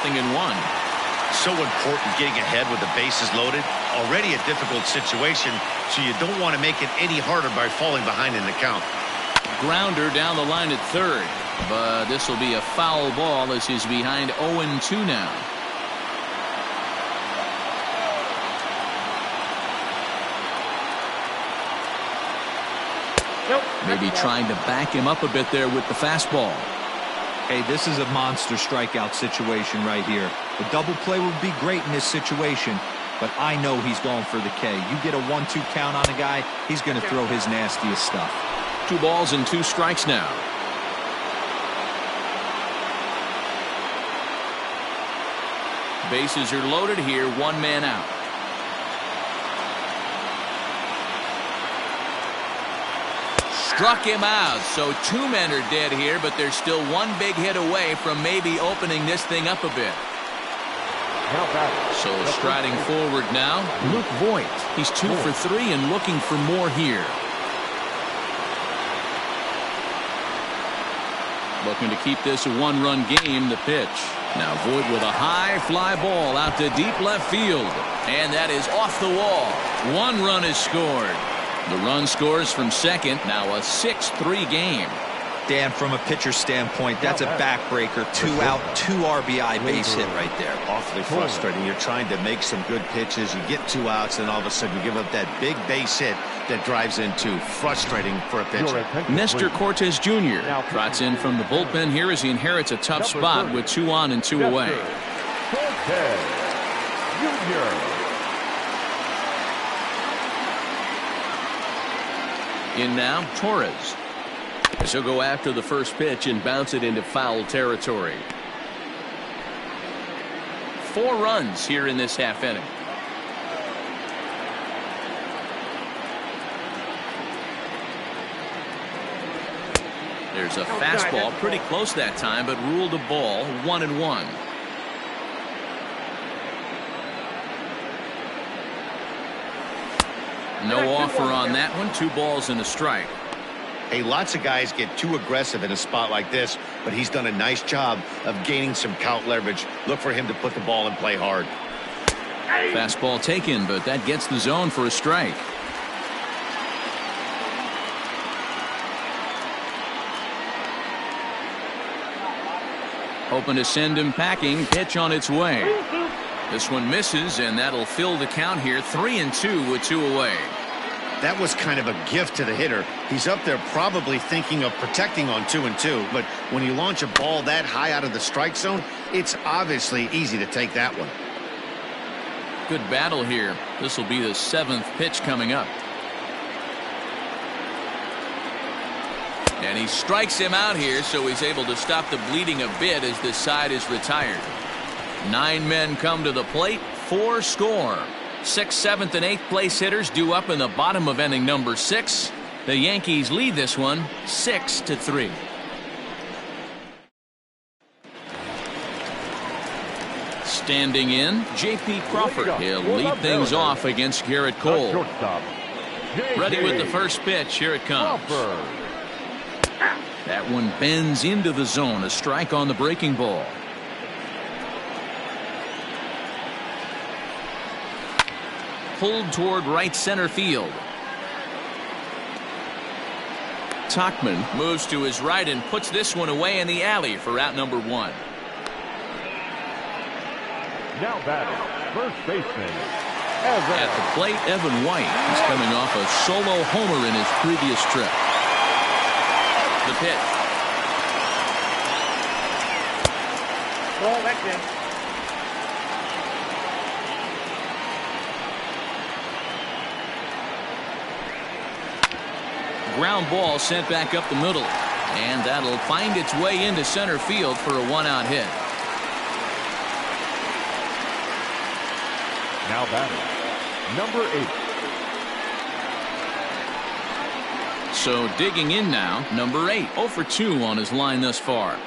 So important getting ahead with the bases loaded. Already a difficult situation, so you don't want to make it any harder by falling behind in the count. Grounder down the line at third, but this will be a foul ball as he's behind 0-2 now. Maybe trying to back him up a bit there with the fastball. Hey, this is a monster strikeout situation right here. A double play would be great in this situation, but I know he's going for the K. You get a 1-2 count on a guy, he's going to throw his nastiest stuff. 2 balls and 2 strikes now. Bases are loaded here, 1 man out. struck him out. So 2 men are dead here, but there's still 1 big hit away from maybe opening this thing up a bit. So striding forward now, Luke Voigt. He's 2 for 3 and looking for more here. Looking to keep this a 1-run game. The pitch. Now Voigt with a high fly ball out to deep left field. And that is off the wall. 1 run is scored. The run scores from second. Now a 6-3 game. Dan, from a pitcher standpoint, that's a backbreaker. 2 out, 2 RBI base hit right there. Awfully frustrating. You're trying to make some good pitches. You get 2 outs, and all of a sudden you give up that big base hit that drives into frustrating for a pitcher. Nestor Cortes Jr. trots in from the bullpen here as he inherits a tough spot with 2 on and 2 away. Cortes Jr. In now, Torres. As he'll go after the first pitch and bounce it into foul territory. 4 runs here in this half inning. There's a fastball pretty close that time, but ruled a ball. 1-1. No offer on that one. 2 balls and a strike. Hey, lots of guys get too aggressive in a spot like this, but he's done a nice job of gaining some count leverage. Look for him to put the ball in play hard. Fastball taken, but that gets the zone for a strike. Hoping to send him packing. Pitch on its way. This one misses, and that'll fill the count here. 3-2 with 2 away. That was kind of a gift to the hitter. He's up there probably thinking of protecting on 2-2, but when you launch a ball that high out of the strike zone, it's obviously easy to take that one. Good battle here. This will be the 7th pitch coming up. And he strikes him out here, so he's able to stop the bleeding a bit as this side is retired. 9 men come to the plate, 4 score. 6th, 7th, and 8th place hitters due up in the bottom of inning number 6. The Yankees lead this one 6-3. Standing in, J.P. Crawford. He'll lead things off against Garrett Cole. Ready with the first pitch. Here it comes. That one bends into the zone. A strike on the breaking ball. Pulled toward right center field. Tachman moves to his right and puts this one away in the alley for out number 1. Now batting, first baseman, Evan. At the plate, Evan White. He's coming off a solo homer in his previous trip. The pitch. Ball back there. Ground ball sent back up the middle, and that'll find its way into center field for a 1-out hit. Now batting, number 8. So digging in now, number 8, 0 for 2 on his line thus far.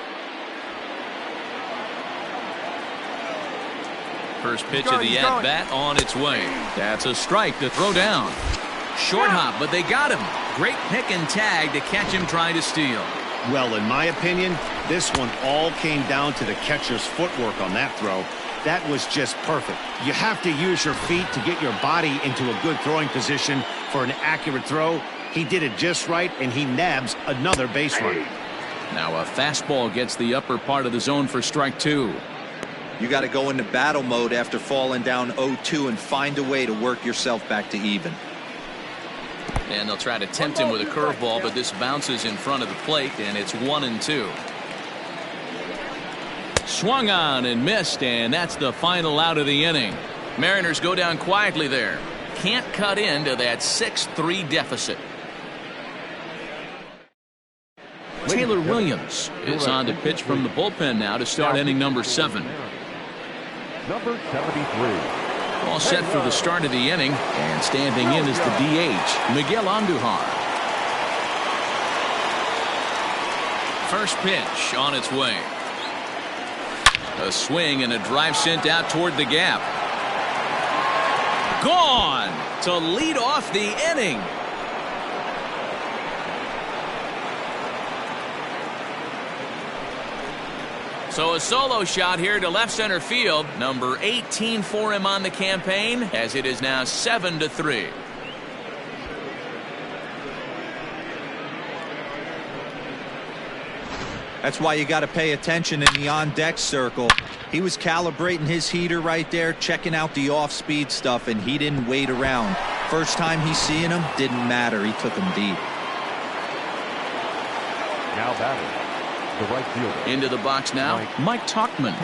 First pitch of the at-bat on its way. That's a strike to throw down. Short hop, but they got him. Great pick and tag to catch him trying to steal. Well, in my opinion, this one all came down to the catcher's footwork on that throw. That was just perfect. You have to use your feet to get your body into a good throwing position for an accurate throw. He did it just right, and he nabs another base run. Now a fastball gets the upper part of the zone for strike 2. You got to go into battle mode after falling down 0-2 and find a way to work yourself back to even. And they'll try to tempt him with a curveball, but this bounces in front of the plate, and it's 1-2. Swung on and missed, and that's the final out of the inning. Mariners go down quietly there. Can't cut into that 6-3 deficit. Taylor Williams is on to pitch from the bullpen now to start inning number 7. Number 73. All set for the start of the inning, and standing in is the DH, Miguel Andujar. First pitch on its way. A swing and a drive sent out toward the gap. Gone to lead off the inning. So a solo shot here to left center field. Number 18 for him on the campaign, as it is now 7-3. That's why you got to pay attention in the on-deck circle. He was calibrating his heater right there, checking out the off-speed stuff, and he didn't wait around. First time he's seeing him, didn't matter. He took him deep. Now batting, the right fielder. Into the box now, Mike Tauchman.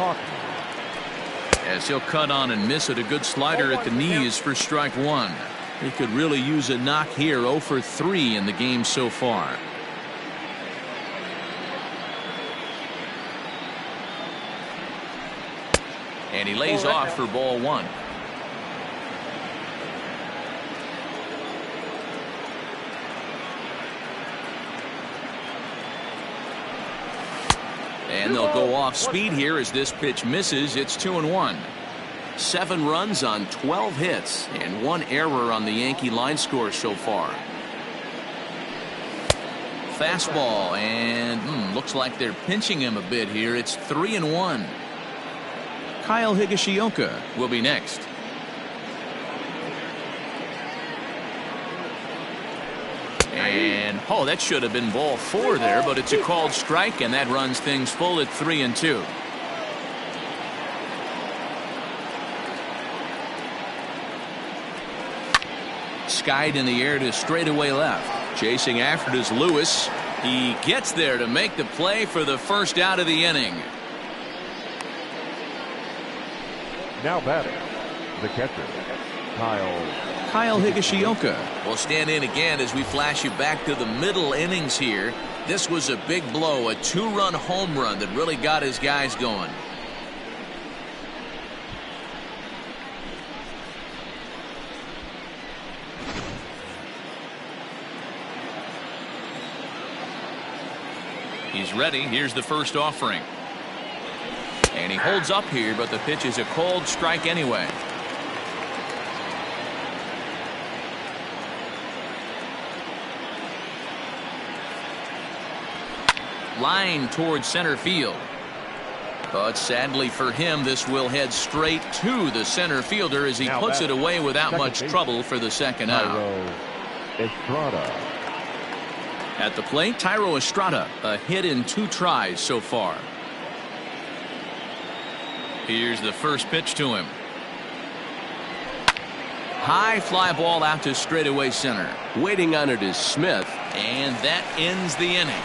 As he'll cut on and miss it, a good slider at the knees for strike one. He could really use a knock here. 0 for 3 in the game so far. And he lays off for ball one. And they'll go off speed here as this pitch misses. It's 2-1. 7 runs on 12 hits and 1 error on the Yankee line score so far. Fastball, and looks like they're pinching him a bit here. It's 3-1. Kyle Higashioka will be next. And that should have been ball 4 there, but it's a called strike, and that runs things full at 3-2. Skied in the air to straightaway left. Chasing after it is Lewis. He gets there to make the play for the first out of the inning. Now batting, the catcher, Kyle Higashioka will stand in again as we flash you back to the middle innings here. This was a big blow, a 2-run home run that really got his guys going. He's ready. Here's the first offering. And he holds up here, but the pitch is a cold strike anyway. Line towards center field. But sadly for him, this will head straight to the center fielder as he puts it away without much trouble for the second out. At the plate, Thairo Estrada, a hit in 2 tries so far. Here's the first pitch to him. High fly ball out to straightaway center. Waiting on it is Smith, and that ends the inning.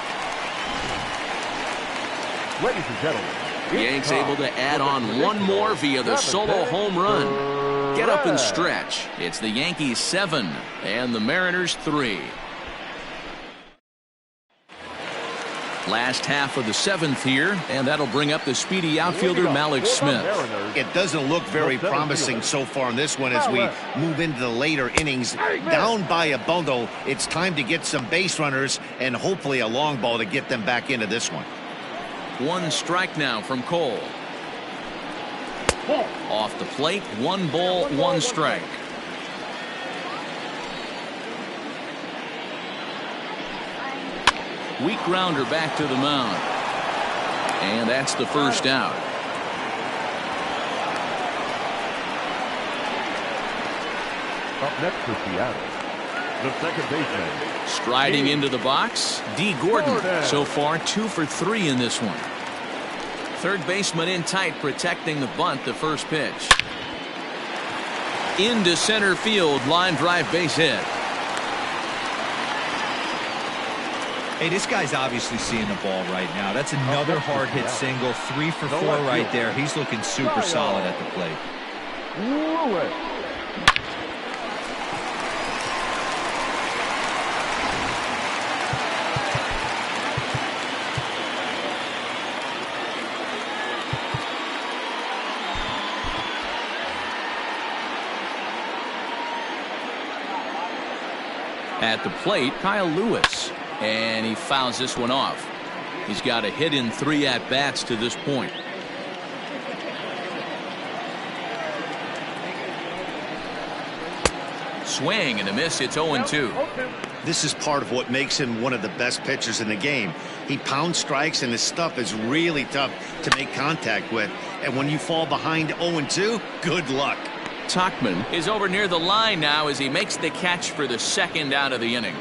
ladies and gentlemen, Yanks able to add on one more via the solo home run. Get up and stretch. It's the Yankees 7 and the Mariners 3. Last half of the 7th here, and that'll bring up the speedy outfielder Malik Smith. It doesn't look very promising so far in this one as we move into the later innings. Down by a bundle, it's time to get some base runners and hopefully a long ball to get them back into this one. 1 strike now from Cole. Off the plate, 1 ball, 1 strike. Weak grounder back to the mound. And that's the first out. Up next for Seattle, the second baseman. Striding into the box, D. Gordon. So far 2 for 3 in this one. Third baseman in tight, protecting the bunt. The first pitch. Into center field, line drive base hit. Hey, this guy's obviously seeing the ball right now. That's another hard hit single. 3 for 4 right there. He's looking super solid at the plate. At the plate, Kyle Lewis. And he fouls this one off. He's got a hit in 3 at-bats to this point. Swing and a miss. It's 0-2. This is part of what makes him one of the best pitchers in the game. He pounds strikes, and his stuff is really tough to make contact with. And when you fall behind 0-2, good luck. Tauchman is over near the line now as he makes the catch for the second out of the inning.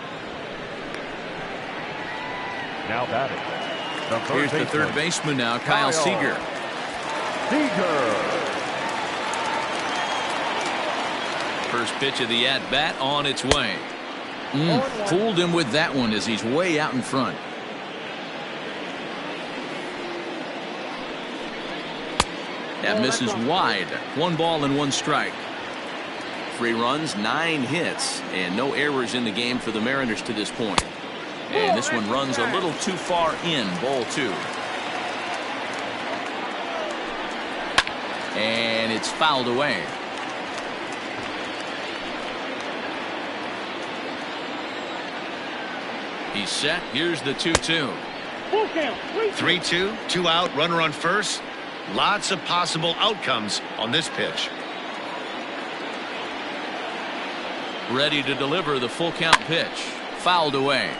Now batting. Here's the third baseman now, Kyle Seager. First pitch of the at-bat on its way. Fooled him with that one as he's way out in front. That misses wide. 1 ball and 1 strike. 3 runs, 9 hits, and no errors in the game for the Mariners to this point. And this one runs a little too far in. Ball 2. And it's fouled away. He's set. Here's the 2-2. 3-2, 2 out, runner on first. Lots of possible outcomes on this pitch. Ready to deliver the full count pitch. Fouled away.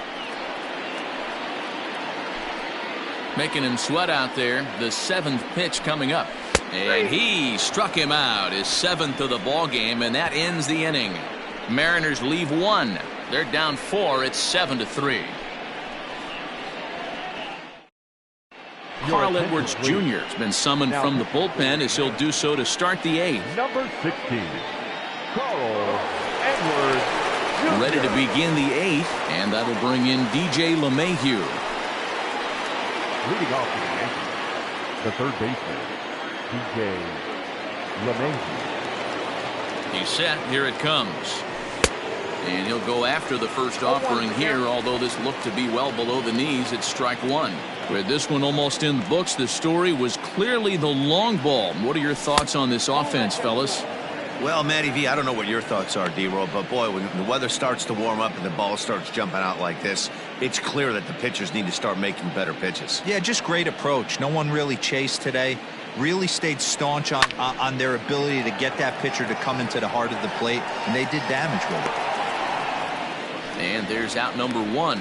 Making him sweat out there. The 7th pitch coming up. And he struck him out. His 7th of the ball game, and that ends the inning. Mariners leave 1. They're down 4. It's 7-3. Carl Edwards Jr. has been summoned from the bullpen as he'll do so to start the 8th. Number 16, Carl Edwards Jr. Ready to begin the 8th, and that'll bring in DJ LeMahieu. Leading off for the Yankees, the third baseman, DJ LeMahieu. He's set. Here it comes. And he'll go after the first offering here, although this looked to be well below the knees. It's strike 1. With this one almost in the books, the story was clearly the long ball. What are your thoughts on this offense, fellas? Well, Matty V, I don't know what your thoughts are, D-Roll, but boy, when the weather starts to warm up and the ball starts jumping out like this, it's clear that the pitchers need to start making better pitches. Yeah, just great approach. No one really chased today. Really stayed staunch on their ability to get that pitcher to come into the heart of the plate, and they did damage with it. And there's out number 1.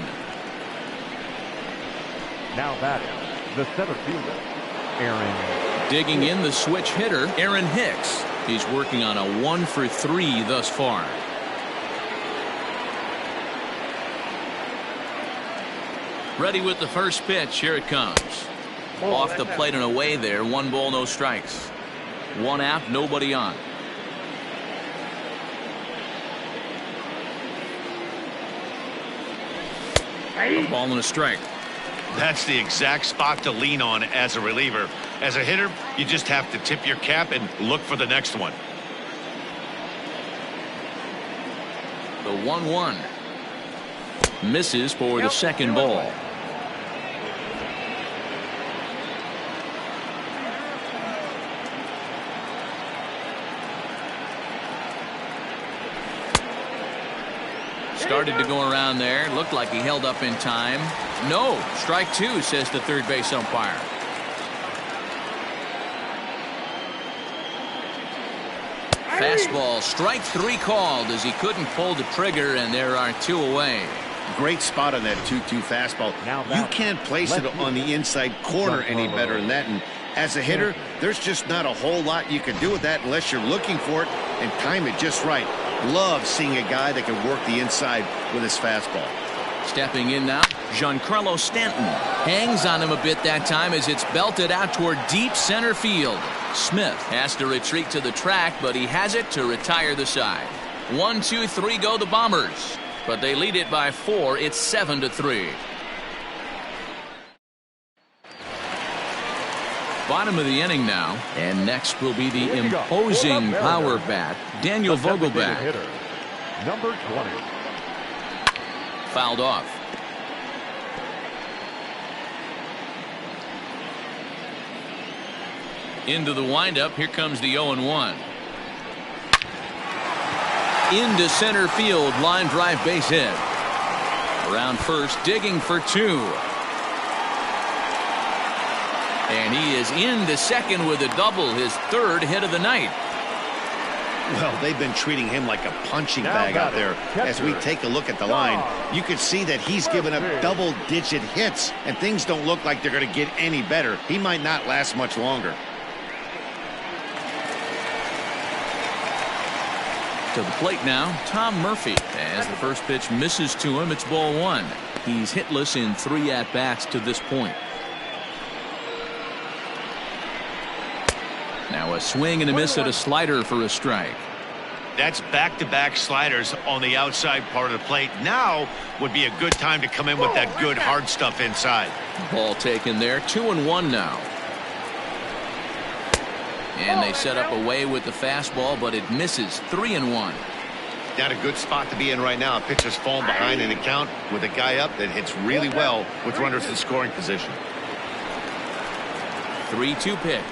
Now batting, the center fielder, Aaron. Digging in the switch hitter, Aaron Hicks. He's working on a 1 for 3 thus far. Ready with the first pitch. Here it comes. Off the plate and away there. 1 ball, no strikes. 1 out, nobody on. A ball and a strike. That's the exact spot to lean on as a reliever. As a hitter, you just have to tip your cap and look for the next one. The 1-1. Misses for the second ball. Started to go around there. Looked like he held up in time. No. Strike 2, says the third base umpire. Fastball. Strike 3 called as he couldn't pull the trigger, and there are 2 away. Great spot on that 2-2 fastball. You can't place it on the inside corner any better than that. And as a hitter, there's just not a whole lot you can do with that unless you're looking for it and time it just right. Love seeing a guy that can work the inside with his fastball. Stepping in now, Giancarlo Stanton hangs on him a bit that time as it's belted out toward deep center field. Smith has to retreat to the track, but he has it to retire the side. 1, 2, 3 go the Bombers, but they lead it by 4. It's 7-3. Bottom of the inning now, and next will be the imposing power bat, Daniel Vogelbach. Number 20. Fouled off. Into the windup. Here comes the 0-1. Into center field. Line drive base hit. Around first, digging for 2. And he is into second with a double, his third hit of the night. Well, they've been treating him like a punching bag out there. As we take a look at the line, you can see that he's given up double-digit hits, and things don't look like they're going to get any better. He might not last much longer. To the plate now, Tom Murphy. As the first pitch misses to him, it's ball one. He's hitless in 3 at-bats to this point. Now a swing and a miss at a slider for a strike. That's back-to-back sliders on the outside part of the plate. Now would be a good time to come in with that good hard stuff inside. Ball taken there, 2-1 now. And they set up away with the fastball, but it misses, 3-1. Not a good spot to be in right now. Pitcher's falling behind in the count with a guy up that hits really well with runners in scoring position. 3-2 pitch.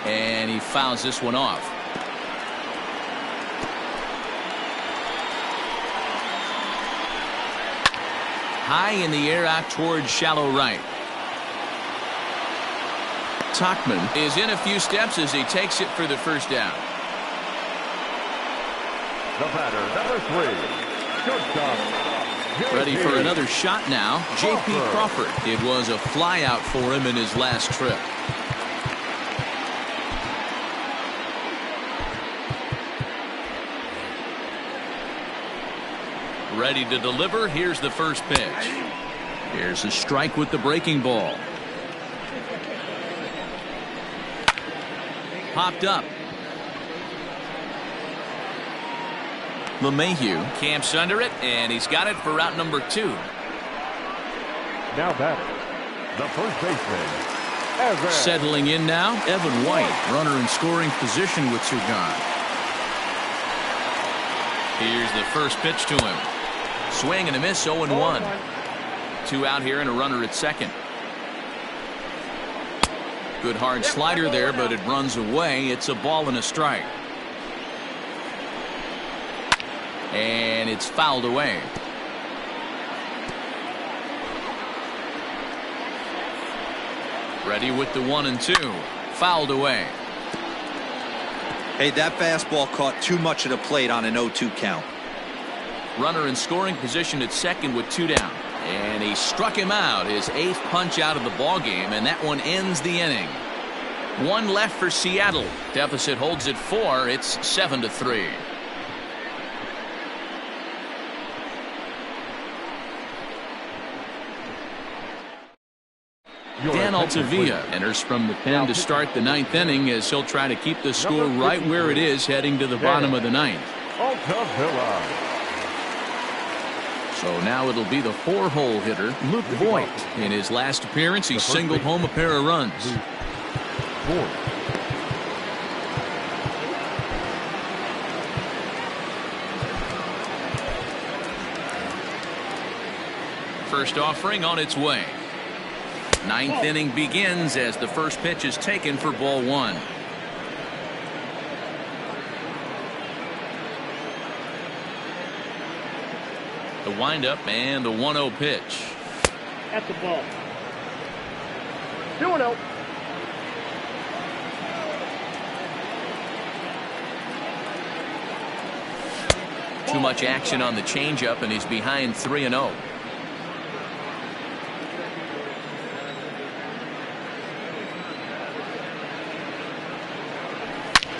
And he fouls this one off. High in the air out towards shallow right. Tachman is in a few steps as he takes it for the first down. The batter, number 3, shortstop. Ready for another shot now, J.P. Crawford. It was a flyout for him in his last trip. Ready to deliver. Here's the first pitch. Here's a strike with the breaking ball. Popped up. LeMahieu camps under it, and he's got it for route number 2. Now batting, the first baseman, Evan. Settling in now, Evan White, runner in scoring position with 2 gone. Here's the first pitch to him. Swing and a miss, 0-1. 2 out here and a runner at second. Good hard slider there, but it runs away. It's a ball and a strike. And it's fouled away. Ready with the 1-2. Fouled away. Hey, that fastball caught too much of the plate on an 0-2 count. Runner in scoring position at second with 2 down. And he struck him out, his 8th punch out of the ball game, and that one ends the inning. 1 left for Seattle. Deficit holds at 4. It's 7-3. Dan Altavilla enters from the pen to start the 9th inning as he'll try to keep the score right where it is heading to the bottom of the 9th. Altavilla. So now it'll be the 4-hole hitter, Luke Voigt. In his last appearance, he singled home a pair of runs. First offering on its way. 9th inning begins as the first pitch is taken for ball 1. The windup and the 1-0 pitch. At the ball. 2-0. Too much action on the changeup, and he's behind 3-0.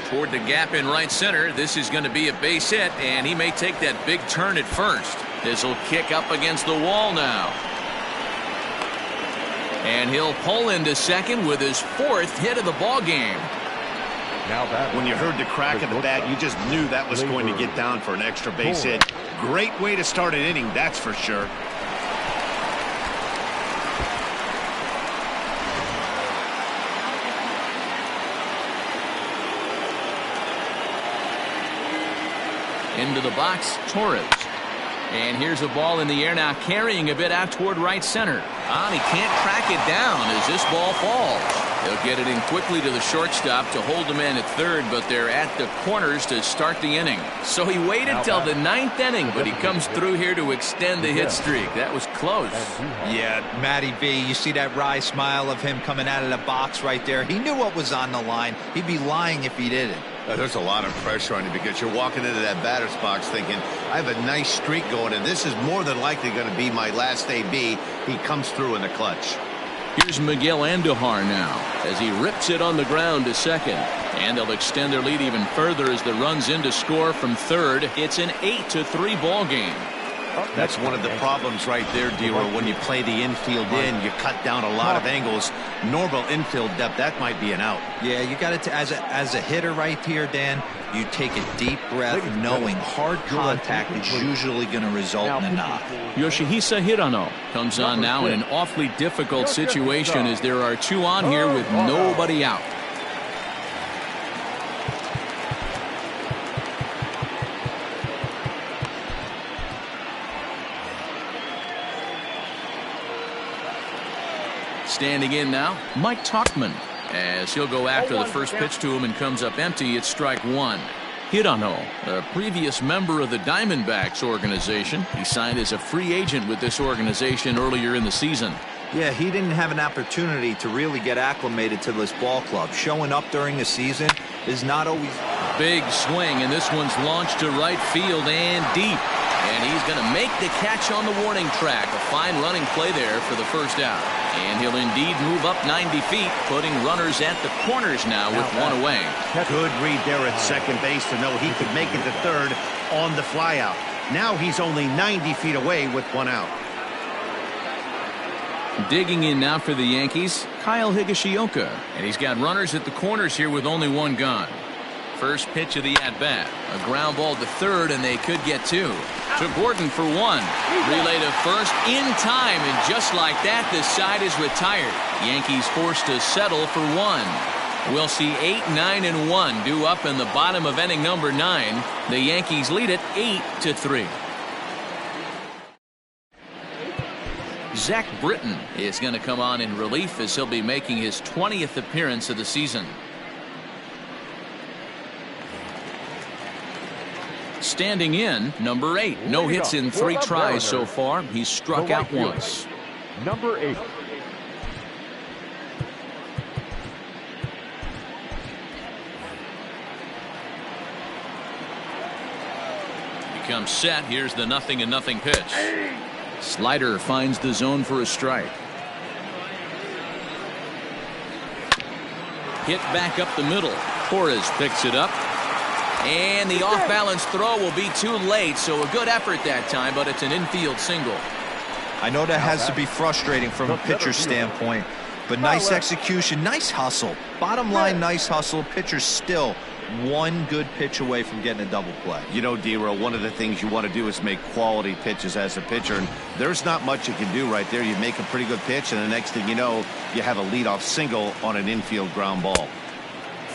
Toward the gap in right center. This is going to be a base hit, and he may take that big turn at first. This will kick up against the wall now. And he'll pull into second with his 4th hit of the ball game. When you heard the crack of the bat, you just knew that was going to get down for an extra base hit. Great way to start an inning, that's for sure. Into the box, Torres. And here's a ball in the air now, carrying a bit out toward right center. And he can't track it down as this ball falls. They'll get it in quickly to the shortstop to hold the man at third, but they're at the corners to start the inning. So he waited till the 9th inning, but he comes through here to extend the hit streak. That was close. Yeah, Matty V, you see that wry smile of him coming out of the box right there. He knew what was on the line. He'd be lying if he didn't. There's a lot of pressure on you because you're walking into that batter's box thinking, I have a nice streak going, and this is more than likely going to be my last AB. He comes through in the clutch. Here's Miguel Andujar now as he rips it on the ground to second. And they'll extend their lead even further as the runs in to score from third. It's an 8-3 ball game. That's one of the problems right there, Dero. When you play the infield in, you cut down a lot of angles. Normal infield depth, that might be an out. Yeah, you got it as a hitter right here, Dan. You take a deep breath knowing hard contact is usually going to result in a knock. Yoshihisa Hirano comes on now in an awfully difficult situation as there are 2 on here with nobody out. Standing in now, Mike Tauchman, as he'll go after the first pitch to him and comes up empty. It's strike 1. Hirano, a previous member of the Diamondbacks organization. He signed as a free agent with this organization earlier in the season. Yeah, he didn't have an opportunity to really get acclimated to this ball club. Showing up during the season is not always... Big swing, and this one's launched to right field and deep. And he's going to make the catch on the warning track. A fine running play there for the first out. And he'll indeed move up 90 feet, putting runners at the corners now with 1 away. Good read there at second base to know he could make it to third on the flyout. Now he's only 90 feet away with 1 out. Digging in now for the Yankees, Kyle Higashioka. And he's got runners at the corners here with only 1 gone. First pitch of the at-bat. A ground ball to third, and they could get 2. To Gordon for 1. Relay to first in time, and just like that, the side is retired. Yankees forced to settle for 1. We'll see 8, 9, and 1 due up in the bottom of inning number 9. The Yankees lead it 8-3. Zach Britton is going to come on in relief as he'll be making his 20th appearance of the season. Standing in, number 8. No hits in 3 tries so far. He's struck out once. Number 8. Becomes set. Here's the 0-0 pitch. Slider finds the zone for a strike. Hit back up the middle. Torres picks it up. And the off-balance throw will be too late, so a good effort that time, but it's an infield single. I know that has to be frustrating from a pitcher's standpoint, but nice execution, nice hustle. Bottom line, nice hustle. Pitcher's still 1 good pitch away from getting a double play. You know, Dero, one of the things you want to do is make quality pitches as a pitcher, and there's not much you can do right there. You make a pretty good pitch, and the next thing you know, you have a leadoff single on an infield ground ball.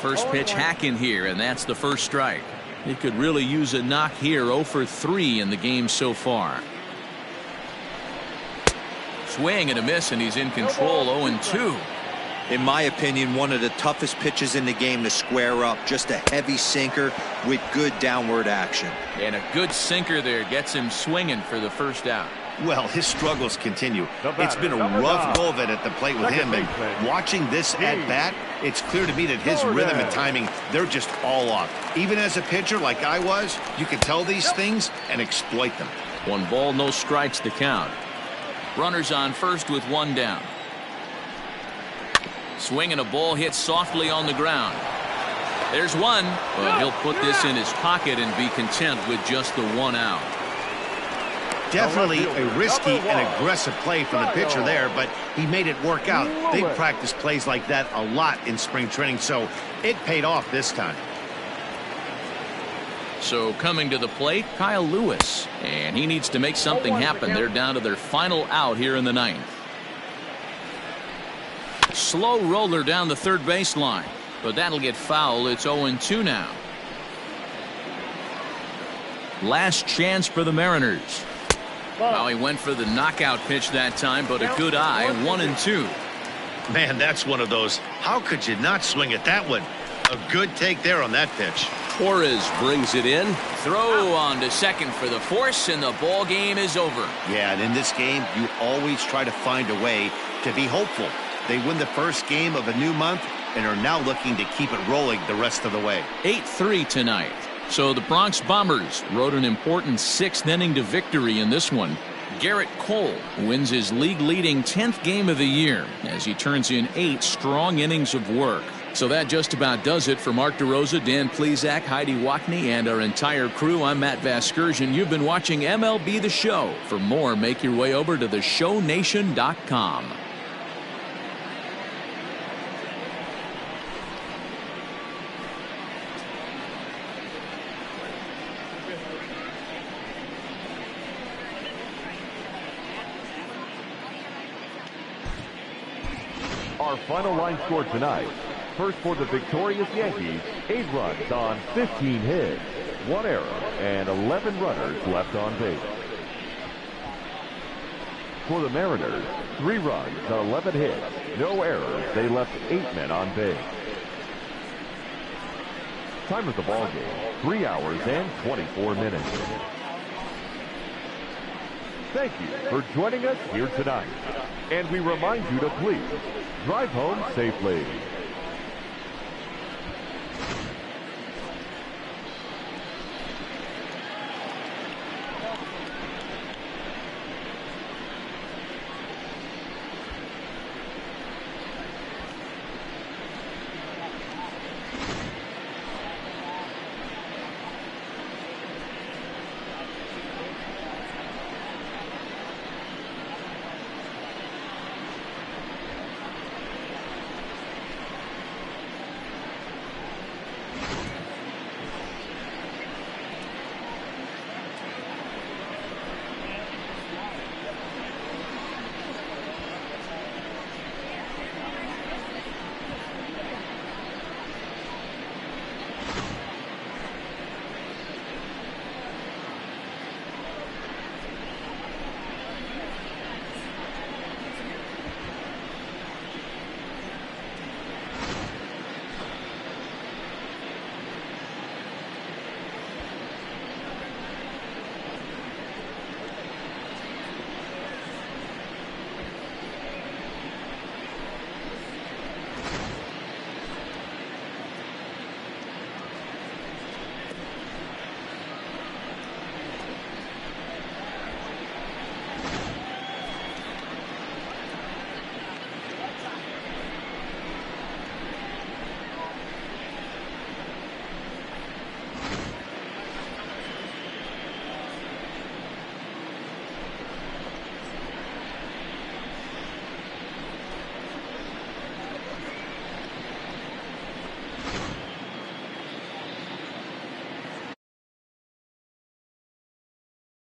First pitch hacking here, and that's the first strike. He could really use a knock here. 0 for 3 in the game so far. Swing and a miss, and he's in control. 0-2. In my opinion, one of the toughest pitches in the game to square up. Just a heavy sinker with good downward action. And a good sinker there gets him swinging for the first out. Well, his struggles continue. It's been a rough go of it at the plate with him, and watching this at-bat, it's clear to me that his rhythm and timing, they're just all off. Even as a pitcher like I was, you can tell these things and exploit them. 1 ball, no strikes to count. Runners on first with 1 down. Swing and a ball hit softly on the ground. There's 1, but he'll put this in his pocket and be content with just the 1 out. Definitely a risky and aggressive play from the pitcher there, but he made it work out. They've practiced plays like that a lot in spring training, so it paid off this time. So coming to the plate, Kyle Lewis, and he needs to make something happen. They're down to their final out here in the 9th. Slow roller down the third baseline, but that'll get foul. It's 0-2 now. Last chance for the Mariners. Well, he went for the knockout pitch that time, but a good eye, 1-2. Man, that's one of those. How could you not swing at that one? A good take there on that pitch. Torres brings it in. Throw on to second for the force, and the ball game is over. Yeah, and in this game, you always try to find a way to be hopeful. They win the first game of a new month and are now looking to keep it rolling the rest of the way. 8-3 tonight. So the Bronx Bombers rode an important 6th inning to victory in this one. Garrett Cole wins his league-leading 10th game of the year as he turns in 8 strong innings of work. So that just about does it for Mark DeRosa, Dan Plesac, Heidi Wackney, and our entire crew. I'm Matt Vasgersian. You've been watching MLB The Show. For more, make your way over to theshownation.com. Our final line score tonight. First for the victorious Yankees, 8 runs on 15 hits, 1 error, and 11 runners left on base. For the Mariners, 3 runs on 11 hits, no errors. They left 8 men on base. Time of the ball game, 3 hours and 24 minutes. Thank you for joining us here tonight. And we remind you to please drive home safely.